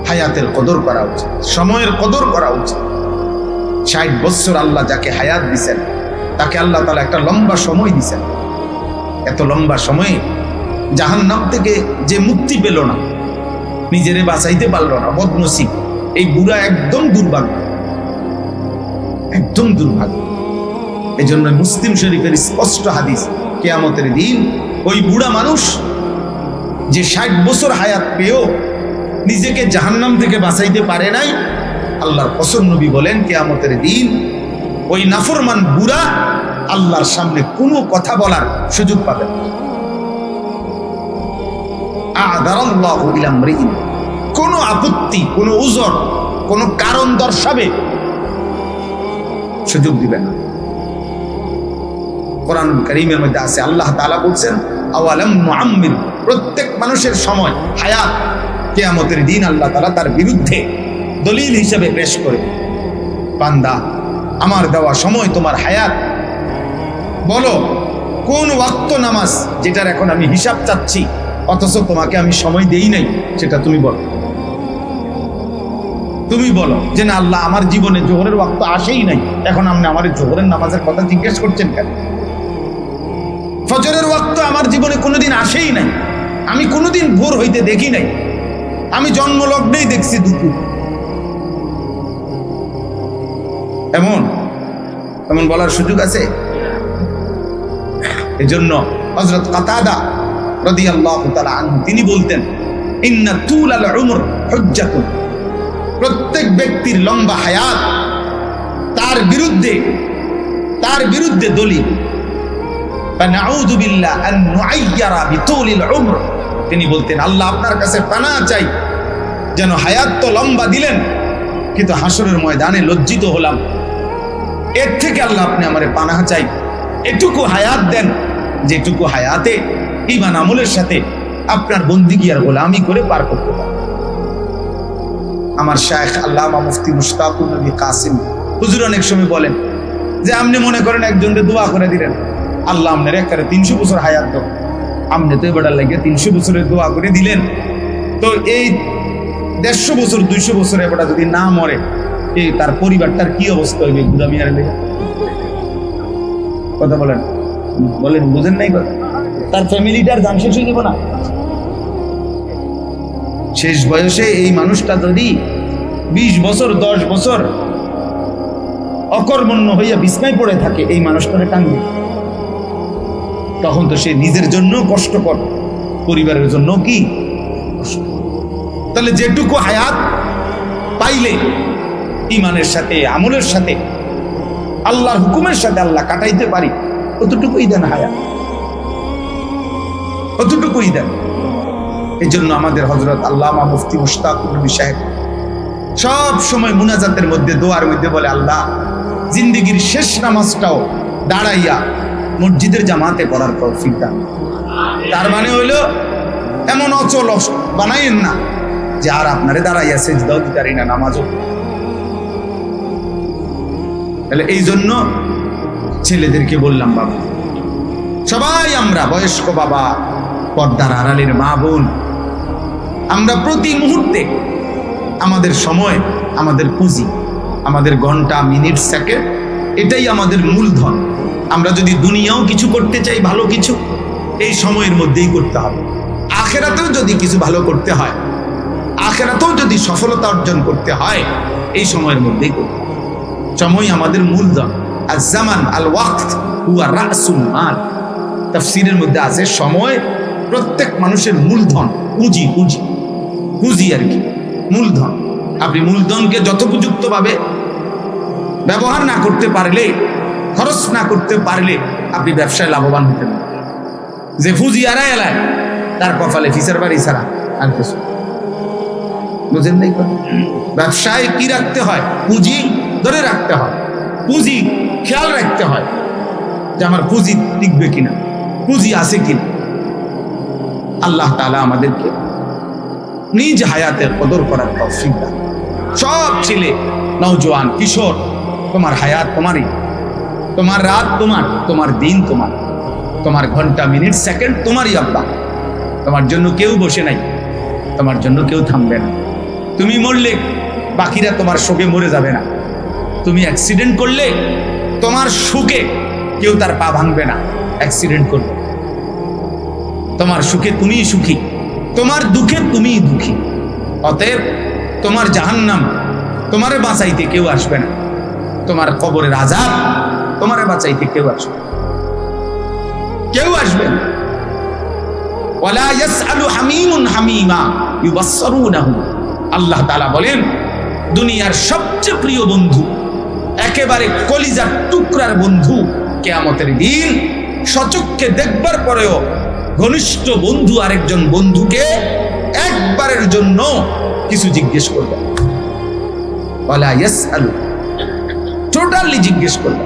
হায়াতের কদর করা উচিত, সময়ের কদর করা উচিত। ৬০ বছর আল্লাহ যাকে হায়াত দিছেন, তাকে আল্লাহ তাআলা একটা লম্বা সময় দিছেন। এত লম্বা সময়ে জাহান্নাম থেকে যে মুক্তি পেল না, নিজেরে বাঁচাইতে পারলো না, বদনসিব। এই বুড়া একদম দুর্ভাগ্য, একদম দুর্ভাগ্য। এই জন্য মুসলিম শরীফের স্পষ্ট হাদিস, কিয়ামতের দিন ওই বুড়া মানুষ যে ৬০ বছর হায়াত পেয়েও নিজেকে জাহান্নাম থেকে বাঁচাইতে পারে নাই, আল্লাহর কসম নবী বলেন কিয়ামতের দিন ওই নাফরমান বুড়া আল্লাহর সামনে কোনো কথা বলার সুযোগ পাবে না। আ'দারাল্লাহু ইলা আমরিন, কোনো আপত্তি, কোনো উযর, কোনো কারণ দর্শাবে সুযোগ দিবে না। কোরআন কারীমের মধ্যে আছে, আল্লাহ তাআলা বলছেন আওয়ালাম নুআম্মির, প্রত্যেক মানুষের সময় হায়াত কিয়ামতের দিন আল্লাহ তাআলা তার বিরুদ্ধে দলিল হিসেবে পেশ করে, বান্দা আমার দেওয়া সময় তোমার হায়াত, বলো কোন ওয়াক্ত নামাজ যেটার এখন আমি হিসাব চাচ্ছি অথচ তোমাকে আমি সময় দেই নাই, সেটা তুমি বলো। তুমি বলো যে না আল্লাহ আমার জীবনে জোহরের ওয়াক্ত আসেই নাই, এখন আপনি আমার জোহরের নামাজের কথা জিজ্ঞেস করছেন কেন? ফজরের ওয়াক্ত আমার জীবনে কোনোদিন আসেই নাই, আমি কোনোদিন ভোর হইতে দেখি নাই, আমি জন্মলগ্নেই দেখছি দুপুর। এমন এমন বলার সুযোগ আছে? এজন্য হযরত কাতাদা রাদিয়াল্লাহু তাআলা আনহু তিনি বলতেন, ইন্না তুলাল উমর হুজ্জাতুন, প্রত্যেক ব্যক্তির লম্বা হায়াত তার বিরুদ্ধে দলিল। ফানাউযু বিল্লাহ আন নুআইয়ারা বিতুলিল উমর, তিনি বলতেন আল্লাহ আপনার কাছে পানাহ চাই, যেন হায়াত তো লম্বা দিলেন কিন্তু হাসরের ময়দানে লজ্জিত হলাম। এর থেকে আল্লাহ আপনি আমারে পানাহ চাই, এটুকু হায়াত দেন যেটুকু হায়াতে ঈমান আমলের সাথে আপনার বন্দিগি আর গোলামি করে পার করতে পারেন। আমার শায়েখ আল্লামা মুফতি মুশতাকুর নবী কাসিম হুজুর অনেক সময় বলেন যে আপনি মনে করেন একজনকে দোয়া করে দিলেন, আল্লাহ আপনার একবারে 300 বছর হায়াত দাও, আপনি তো এবার লাগে 300 বছরের দোয়া করে দিলেন, তো এই 150 বছর 200 বছর এবার যদি না মরে, এই তার পরিবারটার কি অবস্থা হইবে? বুড়া মিয়ার লেগে কথা বলেন, বুঝেন নাই কথা? তার ফ্যামিলিটার ধান শেষ হয়ে যাব না? শেষ বয়সে এই মানুষটা যদি 20 বছর 10 বছর অকর্মণ্য হইয়া বিছনায় পড়ে থাকে, এই মানুষটারে টানবে, তখন তো সে নিজের জন্য কষ্টকর, পরিবারের জন্য কি কষ্ট। তাহলে যেটুকু হায়াত পাইলে ইমানের সাথে, আমলের সাথে, আল্লাহর হুকুমের সাথে আল্লাহ কাটাইতে পারি, অতটুকুই দেন হায়াত, অতটুকুই দেন। এই জন্য আমাদের হযরত আল্লামা মুফতি মুশতাকুর নবী সাহেব সব সময় মুনাজাতের মধ্যে, দোয়ার মধ্যে বলে, আল্লাহ জিন্দেগীর শেষ নামাজটাও দাঁড়াইয়া মসজিদের জামাতে পড়ার তৌফিক দান। তার মানে হইল এমন অচল বানাইয়েন না যে আর আপনারে দাঁড়াইয়া সেজদাও দিতে পারি না, নামাজও। তাহলে এই জন্য ছেলেদেরকে বললাম, বাবা সবাই আমরা বয়স্ক বাবা, পর্দার আড়ালের মা বোন, আমরা প্রতি মুহূর্তে আমাদের সময়, আমাদের পুঁজি, আমাদের ঘন্টা, মিনিট, সেকেন্ড, এটাই আমাদের মূলধন। আমরা যদি দুনিয়াও কিছু করতে চাই, ভালো কিছু, এই সময়ের মধ্যেই করতে হবে। আখিরাতেও যদি কিছু ভালো করতে হয়, আখিরাতেও যদি সফলতা অর্জন করতে হয়, এই সময়ের মধ্যেই করতে হবে। সময় আমাদের মূলধন। আজ-জামান আল ওয়াক্ত হুয়া রাসুল মাল। তাফসীরের মধ্যে আছে সময় প্রত্যেক মানুষের মূলধন, পুঁজি, পুঁজি, পুঁজি আর কি, মূলধন। আপনি মূলধনকে যথোপযুক্তভাবে ব্যবহার না করতে পারলে, খরচ না করতে পারলে, আপনি ব্যবসায় লাভবান হতে পারেন। যে পুঁজি আড়াই এলায়, তার কপালে ফিসের বাড়ি ছাড়া আর কিছু বুঝেন নাই। ব্যবসায় কি রাখতে হয়? পুঁজি ধরে রাখতে হয়, পুঁজি খেয়াল রাখতে হয় যে আমার পুঁজি টিকবে কিনা, পুঁজি আছে কিনা। আল্লাহ তাআলা আমাদেরকে নিজ হায়াতের কদর করার তৌফিক দান। সব ছেলে, নওজোয়ান, কিশোর, তোমার হায়াত তোমারই, তোমার রাত তোমার, তোমার দিন তোমার, তোমার ঘন্টা, মিনিট, সেকেন্ড তোমারই। আল্লাহ, তোমার জন্য কেউ বসে নাই, তোমার জন্য কেউ থামবে না। তুমি মরলে বাকিরা তোমার শোকে মরে যাবে না। তুমি অ্যাক্সিডেন্ট করলে তোমার সুখে কেউ তার পা ভাঙবে না, অ্যাক্সিডেন্ট করবে। তোমার সুখে তুমিই সুখী, তোমার দুঃখে তুমিই দুঃখী। অতএব তোমার জাহান্নাম তোমারে বাঁচাইতে কেউ আসবে না, তোমার কবরের আযাব তোমারে বাঁচাইতে কেউ আসবে, কেউ আসবে না। ওয়ালা ইয়াসআলু হামীমুন হামীমা ইউবাসসিরুনাহু। আল্লাহ তাআলা বলেন, দুনিয়ার সবচেয়ে প্রিয় বন্ধু, একেবারে কলিজার টুকরার বন্ধু, কিয়ামতের দিন সচক্ষে দেখবার পরেও ঘনিষ্ঠ বন্ধু আরেকজন বন্ধুকে একবারের জন্য কিছু জিজ্ঞেস করবে। ওয়ালা ইয়াসআলু, টোটালি জিজ্ঞেস করবে।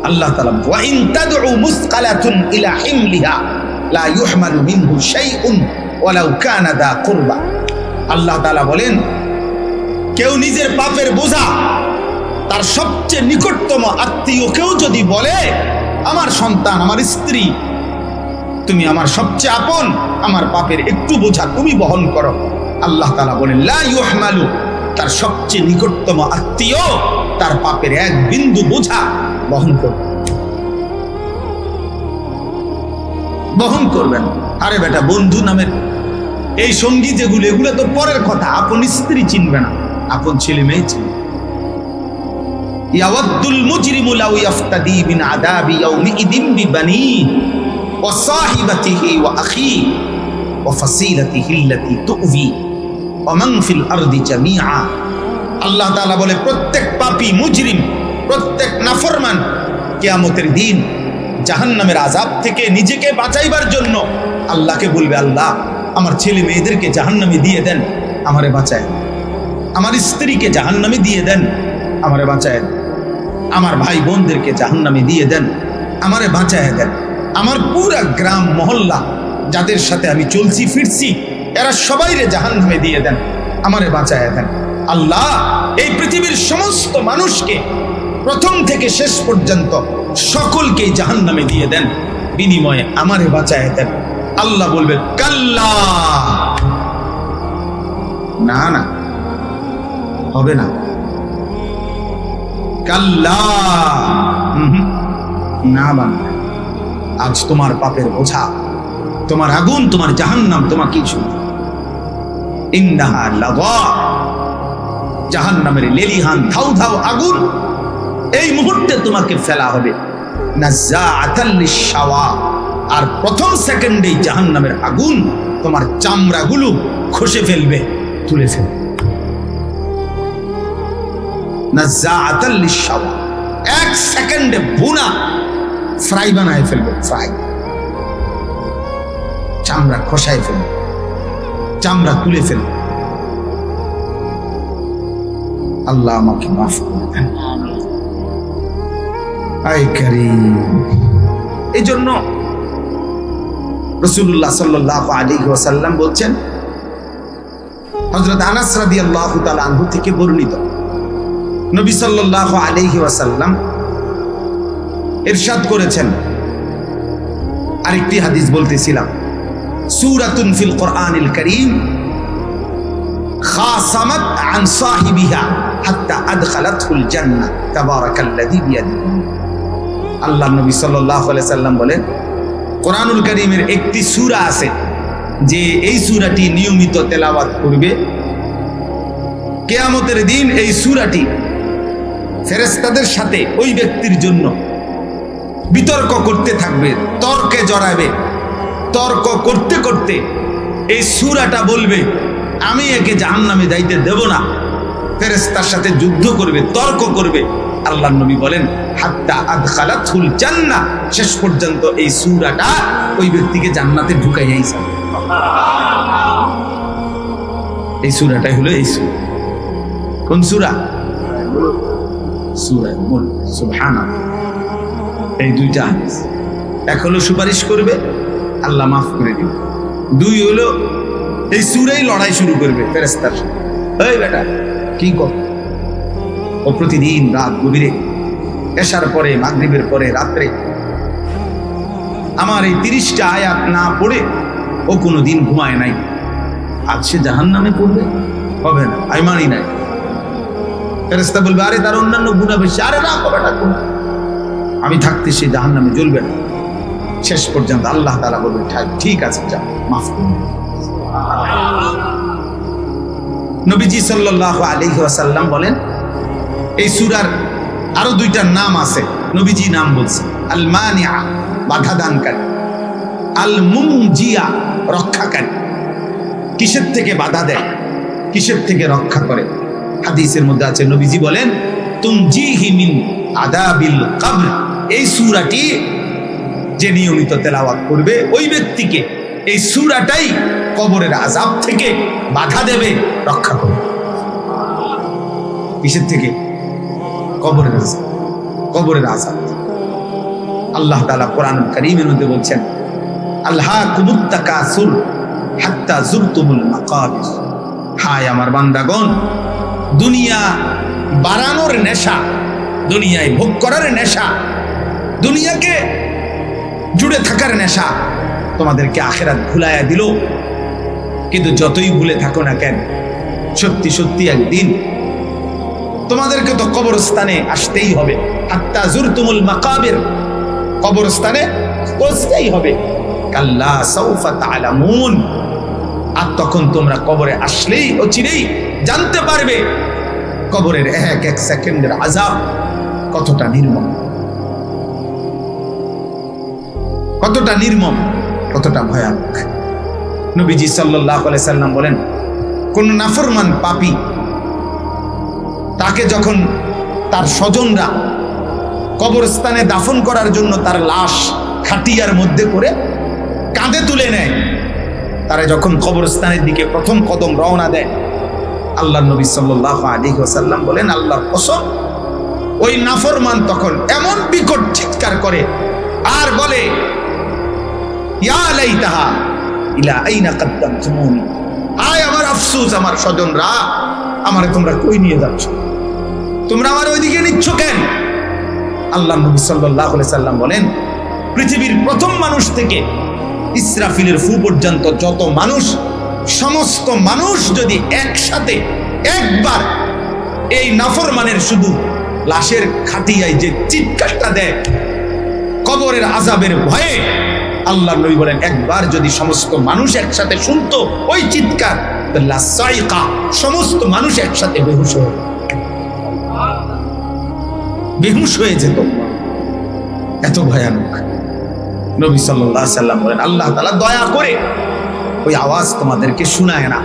আল্লাহ তাআলা ওয়া ইন তাদউ মুসকালাতুন ইলা হিমলিহা লা ইউহমালু মিনহু শাইউন ওয়ালাউ কানা দা কুরবা। আল্লাহ তাআলা বলেন, কেউ নিজের পাপের বোঝা তার সবচেয়ে নিকটতম আত্মীয়কেও যদি বলে, আমার সন্তান, আমার স্ত্রী, তুমি আমার সবচেয়ে আপন, আমার পাপের একটু বোঝা তুমি বহন করো, আল্লাহ তাআলা বলেন লা ইউহমালু, তার সবচেয়ে নিকটতম আত্মীয় তার পাপের এক বিন্দু বোঝা বহন করবে, বহন করবেন। আরে বেটা, বন্ধু নামের এই সঙ্গী যেগুলো, এগুলো তো পরের কথা। আপন স্ত্রী চিনবে না, আপন ছেলে মেয়ে চিনবে। ইয়াওয়াদ্দুল মুজরিমু লাউ ইফতাদি মিন আযাবি ইয়াউমিইদিন বিবানিহি ওয়া সাহিবাতিহি ওয়া আখিহি ওয়া ফাসিলাতিহি আল্লাতী তু'বি ওয়া মান ফিল আরদি জামিআ। আল্লাহ তাআলা বলে, প্রত্যেক পাপী, মুজরিম, প্রত্যেক নাফরমান কিয়ামতের দিন জাহান্নামের আযাব থেকে নিজেকে বাঁচাইবার জন্য আল্লাহকে বলবে, আল্লাহ আমার ছেলে মেয়েদেরকে জাহান্নামে দিয়ে দেন, আমারে বাঁচায়। আমার স্ত্রীকে জাহান্নামে দিয়ে দেন, আমারে বাঁচায়। আমার ভাই বোনদেরকে জাহান্নামে দিয়ে দেন, আমারে বাঁচায় দেন। আমার পুরা গ্রাম মহল্লা যাদের সাথে আমি চলছি ফিরছি, এরা সবাইরে জাহান্নামে দিয়ে দেন, আমারে বাঁচায় দেন। আল্লাহ এই পৃথিবীর সমস্ত মানুষকে প্রথম থেকে শেষ পর্যন্ত সকলকে জাহান্নামে দিয়ে দেন, বিনিময়ে আমারে বাঁচায় দেন। আল্লাহ বলবে, কাল্লা, না না, হবে না, কাল্লা, না বান্দা, আজ তোমার পাপের বোঝা, তোমার আগুন, তোমার জাহান্নাম তোমাকেই শুনবে। ইন্নাহা লাযা, জাহান্নামের লেলিহান ধাউ ধাউ আগুন এই মুহূর্তে তোমাকে ফেলা হবে। নাযাআতাল লিশাওয়া, আর প্রথম সেকেন্ডেই জাহান্নামের আগুন তোমার চামড়াগুলো খসে ফেলবে, তুলে ফেলবে। নাযাআতাল লিশাওয়া, এক সেকেন্ডে ভুনা ফ্রাই বানায় ফেলবে, ফ্রাই, চামড়া খসায় ফেলবে, চামড়া তুলে ফেলবে। আল্লাহ আমাকে মাফ করে দেন। আয় কারীম। এই জন্য রাসূলুল্লাহ সাল্লাল্লাহু আলাইহি ওয়াসাল্লাম বলছেন, হযরত আনাস রাদিয়াল্লাহু তাআলা আনহু থেকে বর্ণিত, নবী সাল্লাল্লাহু আলাইহি ওয়াসাল্লাম ইরশাদ করেছেন, আরেকটি হাদিস বলতেছিলাম, সূরাতুন ফিল কোরআনিল কারীম খাসামাত আন সাহিবিহা হাত্তা আদখালাতহুল জান্নাহ তাবারাকাল্লাযী বিয়াদিহি। আল্লাহ নবী সাল্লাল্লাহু আলাইহি সাল্লাম বলেন, কোরআনুল কারীমের একটি সূরা আছে যে এই সূরাটি নিয়মিত তেলাওয়াত করবে, কিয়ামতের দিন এই সূরাটি ফেরেশতাদের সাথে ওই ব্যক্তির জন্য বিতর্ক করতে থাকবে, তর্কে জড়াবে। তর্ক করতে করতে এই সূরাটা বলবে, আমি একে জাহান্নামে যাইতে দেব না। ফেরেশতার সাথে যুদ্ধ করবে, তর্ক করবে। আল্লাহর নবী বলেন, হাত্তা আদখালাতহুল জান্নাহ, শেষ পর্যন্ত এই সূরাটা ওই ব্যক্তিকে জান্নাতে ঢুকাইয়াইছে। এই সূরাটাই হলো এই সূরা। কোন সূরা? সূরা মুলক। সুবহানাল্লাহ। এই দুইটা হাদিস, এক হলো সুপারিশ করবে, আল্লাহ মাফ করে দিবে। দুই হলো এই সূরাই লড়াই শুরু করবে ফেরেশতার সাথে। এই বেটা কি কর? ও প্রতিদিন রাত গভীরে, এশার পরে, মাগরিবের পরে, রাত্রে আমার এই 30টা আয়াত না পড়ে ও কোনোদিন ঘুমায় নাই। আজ সে জাহান্নামে পড়বে? হবে না, আমি মানি নাই। ফেরেশতা বলবে, আরে তার অন্যান্য গুনাহ বেশি। আরে না, বেটা আমি থাকতে সে জাহান্নামে জ্বলবে না। শেষ পর্যন্ত আল্লাহ তাআলা বলবে, ঠিক আছে, যা, মাফ করুন। নবীজি সাল্লাল্লাহু আলাইহি ওয়াসাল্লাম বলেন, এই সূরার আরো দুইটা নাম আছে, নবীজি নাম বলছে। আল মানিআ, বাধা দানকারী। আল মুনজিয়া, রক্ষাকারী। কিসের থেকে বাধা দেয়, কিসের থেকে রক্ষা করে? হাদিসের মধ্যে আছে, নবীজি বলেন, তুনজিহি মিন আযাবিল কবর। এই সূরাটি যে নিয়মিত তেলাওয়াত করবে, ওই ব্যক্তিকে এই সূরাটাই কবরের আযাব থেকে বাধা দেবে, রক্ষা করবে। কিসের থেকে? কবরের আযাব। কবরের আযাব। আল্লাহ তাআলা কোরআনুল কারীমের মধ্যে বলছেন, আলহাকুমুত তাকাসুর হাত্তা যুরতুমুল মাকাবির। হায় আমার বান্দাগণ, দুনিয়া বাড়ানোর নেশা, দুনিয়ায় ভোগ করার নেশা, দুনিয়াকে জুড়ে থাকার নেশা তোমাদেরকে আখিরাত ভুলাইয়া দিল। কিন্তু যতই ভুলে থাকো না কেন, সত্যি সত্যি একদিন তোমাদেরকে তো কবরস্থানে আসতেই হবে। হাত্তা যুরতুমুল মাকাবির, কবরস্থানে পৌঁছতেই হবে। কাল্লা সাউফা তা'লামুন, আর তখন তোমরা কবরে আসলেই অচিরেই জানতে পারবে কবরের এক এক সেকেন্ডের আযাব কতটা নির্মম, কতটা নির্মম, কতটা ভয়ানক। নবীজি সাল্লাল্লাহু আলাইহি সাল্লাম বলেন, কোন নাফরমান পাপী তাকে যখন তার স্বজনরা কবরস্থানে দাফন করার জন্য তার লাশ খাটিয়ার মধ্যে করে কাঁধে তুলে নেয়, তারা যখন কবরস্থানের দিকে প্রথম কদম রওনা দেয়, আল্লাহর নবী সাল্লাল্লাহু আলাইহি ওয়াসাল্লাম বলেন, আল্লাহর কসম, ওই নাফরমান তখন এমন বিকট চিৎকার করে আর বলে, ইয়া লাইতাহা ইলা আইনা কাদ্দামতুমুনি। আয় আমার আফসোস, আমার স্বজনরা, আমারে তোমরা কই নিয়ে যাচ্ছ? তোমরা আমার ওইদিকে নিচ্ছ কেন? আল্লাহর নবী সাল্লাল্লাহু আলাইহি সাল্লাম বলেন, পৃথিবীর প্রথম মানুষ থেকে ইসরাফিলের ফু পর্যন্ত যত মানুষ, সমস্ত মানুষ যদি একসাথে একবার এই নাফরমানের শুধু লাশের খাটিয়ায় যে চিৎকারটা দেয়, কবরের আযাবের ভয়ে আল্লাহর নবী বলেন, একবার যদি সমস্ত মানুষ একসাথে শুনতো ওই চিৎকার, লাসাইকা, সমস্ত মানুষ একসাথে বেহুশ হয়ে যেত, এত ভয়ানক। নবী সাল্লাল্লাহু আলাইহি সাল্লাম বলেন, আল্লাহ তাআলা দয়া করে ওই আওয়াজ তোমাদেরকে শোনায় না,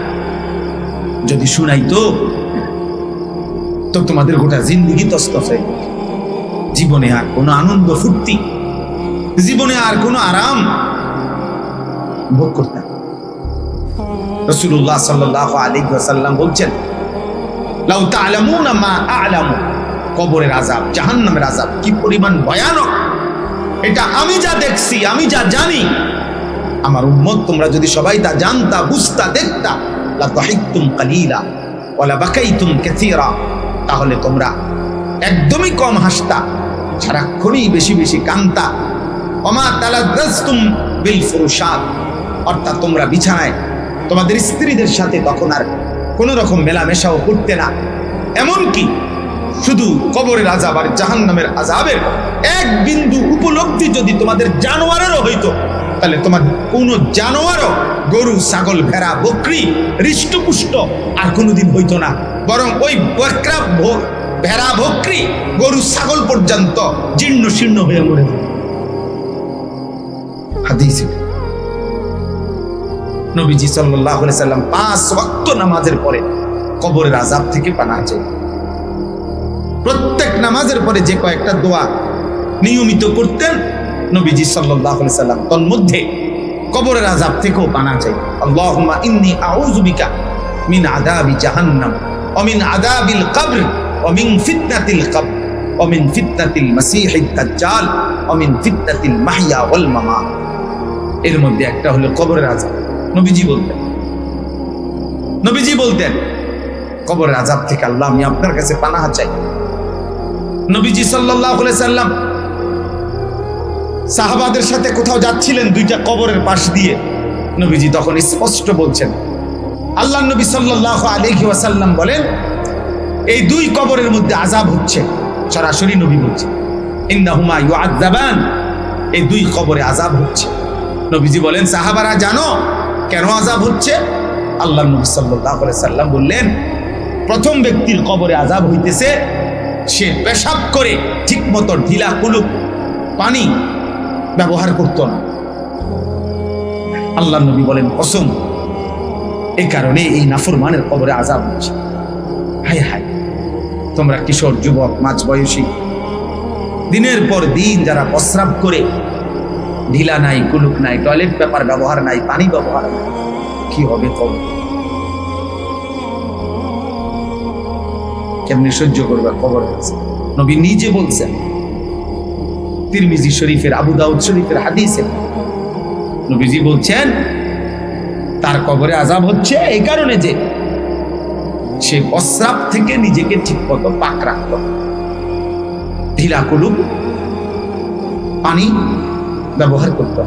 যদি শুনাইতো তো তোমাদের গোটা জিন্দেগি তছনছ হয়ে যেত। জীবনে আর কোনো আনন্দ ফুর্তি, জীবনে আর কোনো আরাম ভোগ করতে। রাসূলুল্লাহ সাল্লাল্লাহু আলাইহি ওয়াসাল্লাম বলছেন, লাউ তা'লামুনা মা আ'লামু, কবরের আযাব, জাহান্নামের আযাব কি পরিমাণ ভয়ানক, এটা আমি যা দেখছি, আমি যা জানি, আমার উম্মত তোমরা যদি সবাই তা জানতা, বুঝতা, দেখতা, লা দাহিকতুম কালিলা ওয়া লা বাকাইতুম কাসীরা, তাহলে তোমরা একদমই কম হাসতা, সারাক্ষণই বেশি বেশি কাঁদতা। ওমা তালাজ্জাজতুম বিল ফুরুশাত, অর্থাৎ তোমরা বিছানায় তোমাদের স্ত্রীদের সাথে তখন আর কোনো রকম মেলামেশাও করতে না। এমনকি শুধু কবরের আযাব আর জাহান্নামের আযাবের এক বিন্দু উপলব্ধি যদি তোমাদের জানোয়ারেরও হইতো, তাহলে তোমার কোনো জানোয়ারও, গরু, ছাগল, ভেড়া, বকরি, হৃষ্টপুষ্ট আর কোনোদিন হইতো না, বরং ওই বকরা, ভেড়া, বকরি, গরু, ছাগল পর্যন্ত জীর্ণ শীর্ণ হয়ে মরে যেত। হাদিসে নবীজি সাল্লাল্লাহু আলাইহি সাল্লাম 5 ওয়াক্ত নামাজের পরে কবরের আযাব থেকে পানাহ চাই। প্রত্যেক নামাজের পরে যে কয়েকটা দোয়া নিয়মিত করতেন নবীজি সাল্লাল্লাহু আলাইহি সাল্লাম, তার মধ্যে কবরের আযাব থেকেও পানাহ চাই। আল্লাহুম্মা ইন্নী আউযু বিকা মিন আযাবি জাহান্নাম ওয়া মিন আযাবিল কবর ওয়া মিন ফিতনাতিল কবর ওয়া মিন ফিতনাতিল মাসীহিদ দাজ্জাল ওয়া মিন ফিতনাতিল মাহইয়া ওয়াল মামাত। এর মধ্যে একটা হলো কবরের আযাব। নবীজি বলতেন কবরের আযাব থেকে আল্লাহ আমি আপনার কাছে পানাহ চাই। নবীজি সাল্লাল্লাহু আলাইহি সাল্লাম সাহাবাদের সাথে কোথাও যাচ্ছিলেন দুইটা কবরের পাশ দিয়ে, নবীজি তখন স্পষ্ট বলছেন, আল্লাহর নবী সাল্লাল্লাহু আলাইহি ওয়াসাল্লাম বলেন এই দুই কবরের মধ্যে আযাব হচ্ছে। সরাসরি নবী বলছেন ইন্নাহুমা ইউআযাবান, এই দুই কবরে আযাব হচ্ছে। নবীজি বলেন, সাহাবারা জানো কেন আযাব হচ্ছে? আল্লাহর নবী সাল্লাল্লাহু আলাইহি সাল্লাম বললেন, প্রথম ব্যক্তির কবরে আযাব হইতেছে সে পেশাব করে ঠিকমতো ঢিলা কুলুপ পানি ব্যবহার করত না। আল্লাহর নবী বলেন, কসম, এই কারণে এই নাফরমানের কবরে আযাব হচ্ছে। হায় হায়, তোমরা কিশোর, যুবক, মাঝবয়সী, দিনের পর দিন যারা প্রস্রাব করে, ঢিলা নাই, কুলুক নাই, টয়লেট পেপার ব্যবহার নাই, পানি ব্যবহার নাই, কি হবে কবর? কেমনে সহ্য করবে কবর? নবী নিজে বলছেন, তিরমিজি শরীফের, আবু দাউদ শরীফের হাদিসে নবীজি বলছেন তার কবরে আযাব হচ্ছে এই কারণে যে সে প্রস্রাব থেকে নিজেকে ঠিকমতো পাক রাখত, ঢিলা কুলুপ পানি ব্যবহার করত।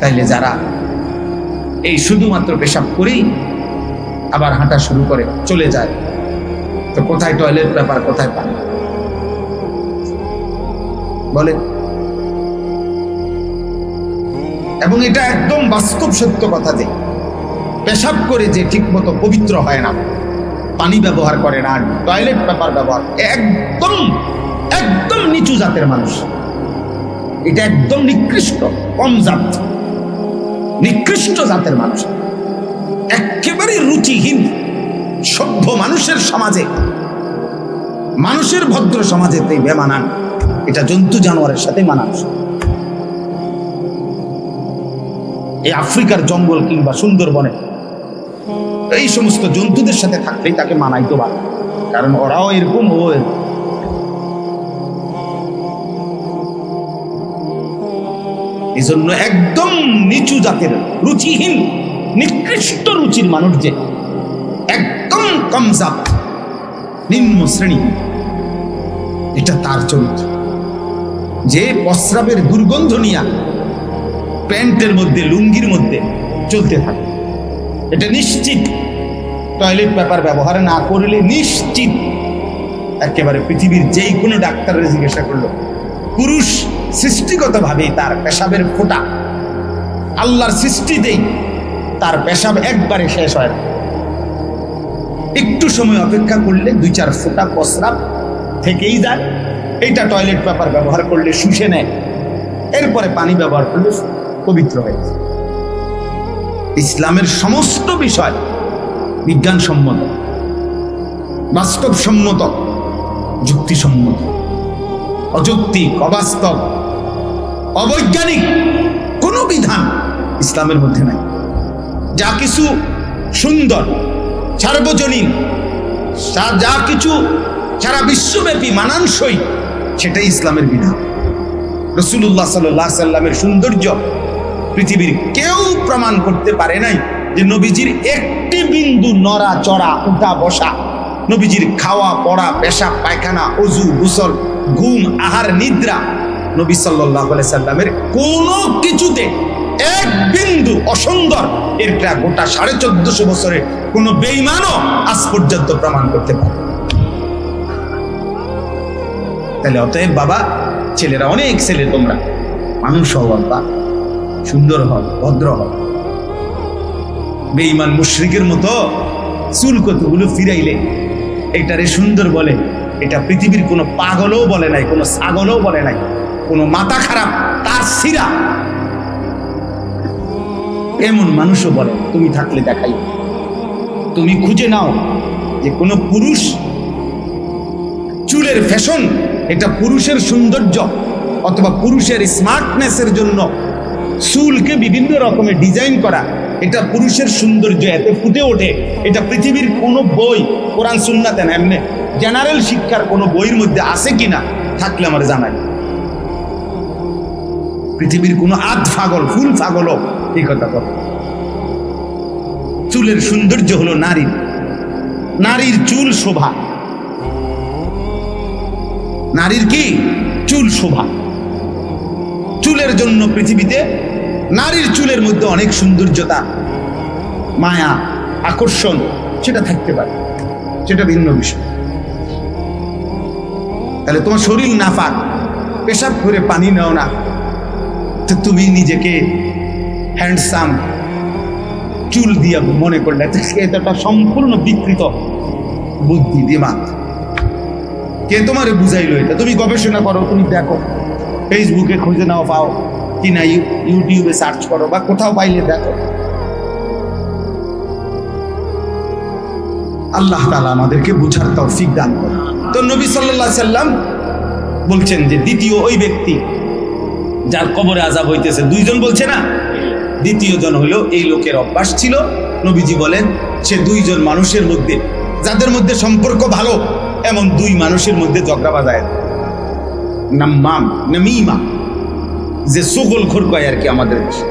তাইলে যারা এই শুধুমাত্র পেশাব করেই আবার হাঁটা শুরু করে চলে যায়, তো কোথায় টয়লেট পেপার, কোথায় পানি বলে? এবং এটা একদম বাস্তব সত্য কথা যে পেশাব করে যে ঠিকমতো পবিত্র হয় না, পানি ব্যবহার করে না, টয়লেট পেপার ব্যবহার, একদম একদম নিচু জাতের মানুষ। এটা একদম নিকৃষ্ট, কম জাত, নিকৃষ্ট জাতের মানুষ, একেবারে রুচিহীন সভ্য মানুষের সমাজে, মানুষের ভদ্র সমাজে বেমানান। এটা জন্তু জানোয়ারের সাথে মানানস। এই আফ্রিকার জঙ্গল কিংবা সুন্দরবনে এই সমস্ত জন্তুদের সাথে থাকলেই তাকে মানাইতে পারে, কারণ ওরাও এরকম, ও এরকম। এই জন্য একদম নিচু জাতের, রুচিহীন, নিকৃষ্ট রুচির মানুষ যে একদম কম জাত, নিম্ন শ্রেণী, এটা তার চরিত্র। যে প্রস্রাবের দুর্গন্ধ নিয়ে প্যান্টের মধ্যে, লুঙ্গির মধ্যে চলতে থাকে, এটা নিশ্চিত টয়লেট পেপার ব্যবহার না করলে নিশ্চিত একেবারে পৃথিবীর যেই কোনো ডাক্তারের জিজ্ঞাসা করলো পুরুষ সৃষ্টিগতভাবেই তার পেশাবের ফোঁটা, আল্লাহর সৃষ্টিতেই তার পেশাব একবারে শেষ হয় না। একটু সময় অপেক্ষা করলে 2-4 ফোঁটা প্রস্রাব থেকেই যায়। এইটা টয়লেট পেপার ব্যবহার করলে শুষে নেয়, এরপরে পানি ব্যবহার করলে পবিত্র হয়ে যায়। ইসলামের সমস্ত বিষয় বিজ্ঞানসম্মত, বাস্তবসম্মত, যুক্তিসম্মত। অযৌক্তিক, অবাস্তব, অবৈজ্ঞানিক কোনো বিধান ইসলামের মধ্যে নাই। যা কিছু সুন্দর, সার্বজনীন, যা কিছু সারা বিশ্বব্যাপী মানানসই, সেটাই ইসলামের বিধান। রাসূলুল্লাহ সাল্লাল্লাহু আলাইহি সাল্লামের সৌন্দর্য পৃথিবীর কেউ প্রমাণ করতে পারে নাই যে নবীজির একটি বিন্দু নড়া চড়া, উঠা বসা, নবীজির খাওয়া পড়া, পেশাব পায়খানা, অজু গোসল, ঘুম আহার নিদ্রা, নবী সাল্লাল্লাহু আলাইহি সাল্লামের কোনো কিছুতে এক বিন্দু অসুন্দর এটা গোটা 1450 বছরে কোনো বেঈমানও আজ পর্যন্ত প্রমাণ করতে পারে। তাহলে অতএব বাবা, ছেলেরা, অনেক ছেলে তোমরা মানুষ হও বাবা, সুন্দর হও, ভদ্র হও। বেঈমান মুশরিকের মতো চুল কতগুলো ফিরাইলে এটারে সুন্দর বলে, এটা পৃথিবীর কোনো পাগলও বলে নাই, কোনো ছাগলও বলে নাই, কোনো মাথা খারাপ তার সিরা এমন মানুষও বলে। তুমি থাকলে দেখাই, তুমি খুঁজে নাও যে কোনো পুরুষ চুলের ফ্যাশন, এটা পুরুষের সৌন্দর্য অথবা পুরুষের স্মার্টনেসের জন্য চুলকে বিভিন্ন রকমের ডিজাইন করা, এটা পুরুষের সৌন্দর্য এতে ফুটে ওঠে। এটা পৃথিবীর কোনো বই, কোরআন সুন্নাতে না, এমনি জেনারেল শিক্ষার কোনো বইয়ের মধ্যে আছে কিনা, থাকলে আমার জানাই। পৃথিবীর কোনো আধ পাগল, ফুল পাগলও এই কথা বলে। চুলের সৌন্দর্য হলো নারীর, নারীর চুল শোভা, নারীর কি চুল শোভা। চুলের জন্য পৃথিবীতে নারীর চুলের মধ্যে অনেক সৌন্দর্যতা, মায়া, আকর্ষণ সেটা থাকতে পারে, সেটা ভিন্ন বিষয়। তাহলে তোমার শরীর নাপাক, পেশাব করে পানি নাও না, তো তুমি নিজেকে হ্যান্ডসাম চুল দিয়া মনে করলে এটা সম্পূর্ণ বিকৃত বুদ্ধি, দিমাগ। কে তোমারে বুঝাইলো এটা? তুমি গবেষণা করো, তুমি দেখো, ফেসবুকে খুঁজে নাও, পাও কিনা, ইউটিউবে সার্চ করো, বা কোথাও পাইলে দেখো। আল্লাহ তাআলা আমাদেরকে বুঝার তৌফিক দান করে। তো নবী সাল্লাল্লাহু আলাইহি সাল্লাম বলছেন যে দ্বিতীয় ওই ব্যক্তি যার কবরে আযাব হইতেছে, 2 জন বলছে না, দ্বিতীয় জন হলো এই লোকের অভ্যাস ছিল, নবীজি বলেন সে 2 জন মানুষের মধ্যে, যাদের মধ্যে সম্পর্ক ভালো এমন 2 মানুষের মধ্যে ঝগড়া বাজায়, নাম্মাম, নামিমা, যে সুগলখোর কয় আর কি আমাদের দেশে।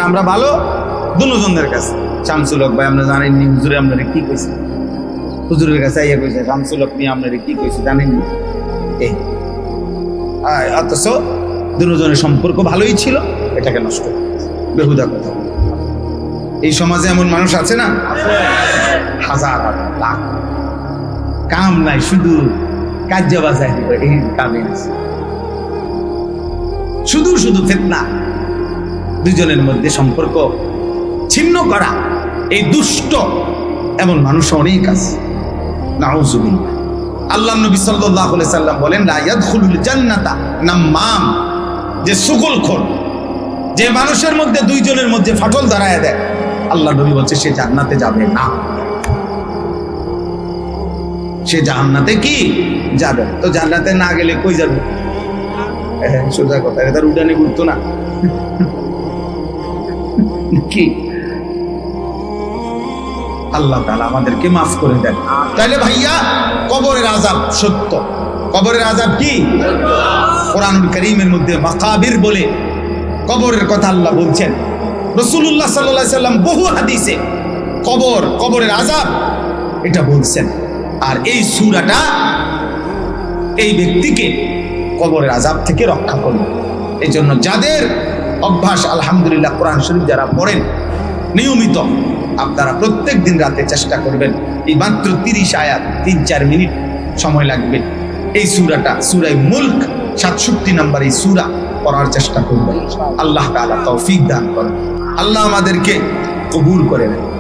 আমরা ভালো দুজনের কাছে, শামসুল হক ভাই আমরা জানেননি, হুজুরে আপনারা কি কইছে, হুজুরের কাছে আইয়া কইছে শামসুল হক নিয়ে আপনারা কি কইছে জানেননি, এই অথচ দুজনের সম্পর্ক ভালোই ছিল, এটাকে নষ্ট করেছে, বেহুদা কথা। এই সমাজে এমন মানুষ আছে না, হাজার হাজার লাখ, কাম নাই, শুধু কাজ বাজায় দিবে, এই কামে আছে, শুধু শুধু ফিতনা, 2 জনের মধ্যে সম্পর্ক ছিন্ন করা, এই দুষ্ট এমন মানুষ অনেক আছে, নাউযুবিল্লাহ। আল্লাহ নবী সাল্লাল্লাহু আলাইহি সাল্লাম বলেন, লা ইয়াদখুলুল জান্নাতা নাম্মাম, যে সুগলখোর, যে মানুষের মধ্যে 2 জনের মধ্যে ফাটল দাঁড়ায় দেয়, আল্লাহ নবী বলছে সে জান্নাতে যাবে না, সে জান্নাতে কি যাবে। তো জান্নাতে না গেলে কই যাবে? সোজা কথা, এটা তার উড়ানে ঘুরতো না কি? আল্লাহ তাআলা আমাদেরকে মাফ করে দেন। তাইলে ভাইয়া, কবরের আযাব সত্য, কবরের আযাব কি? কোরআনুল কারীমের মধ্যে মাকাবির বলে কবরের কথা আল্লাহ বলছেন। রাসূলুল্লাহ সাল্লাল্লাহু আলাইহি সাল্লাম বহু হাদিসে কবরের আযাব এটা বলছেন। আর এই সূরাটা এই ব্যক্তিকে কবরের আযাব থেকে রক্ষা করবে। এই জন্য যাদের অভ্যাস, আলহামদুলিল্লাহ, কোরআন শরীফ যারা পড়েন নিয়মিত, আপনারা প্রত্যেক দিন রাতে চেষ্টা করবেন, এই মাত্র 30 আয়াত, 3-4 মিনিট সময় লাগবে, এই সূরাটা, সূরা মুলক 67 নম্বর এই সূরা পড়ার চেষ্টা করবেন। আল্লাহ তাআলা তৌফিক দান করেন। আল্লাহ আমাদেরকে কবুল করে নেন।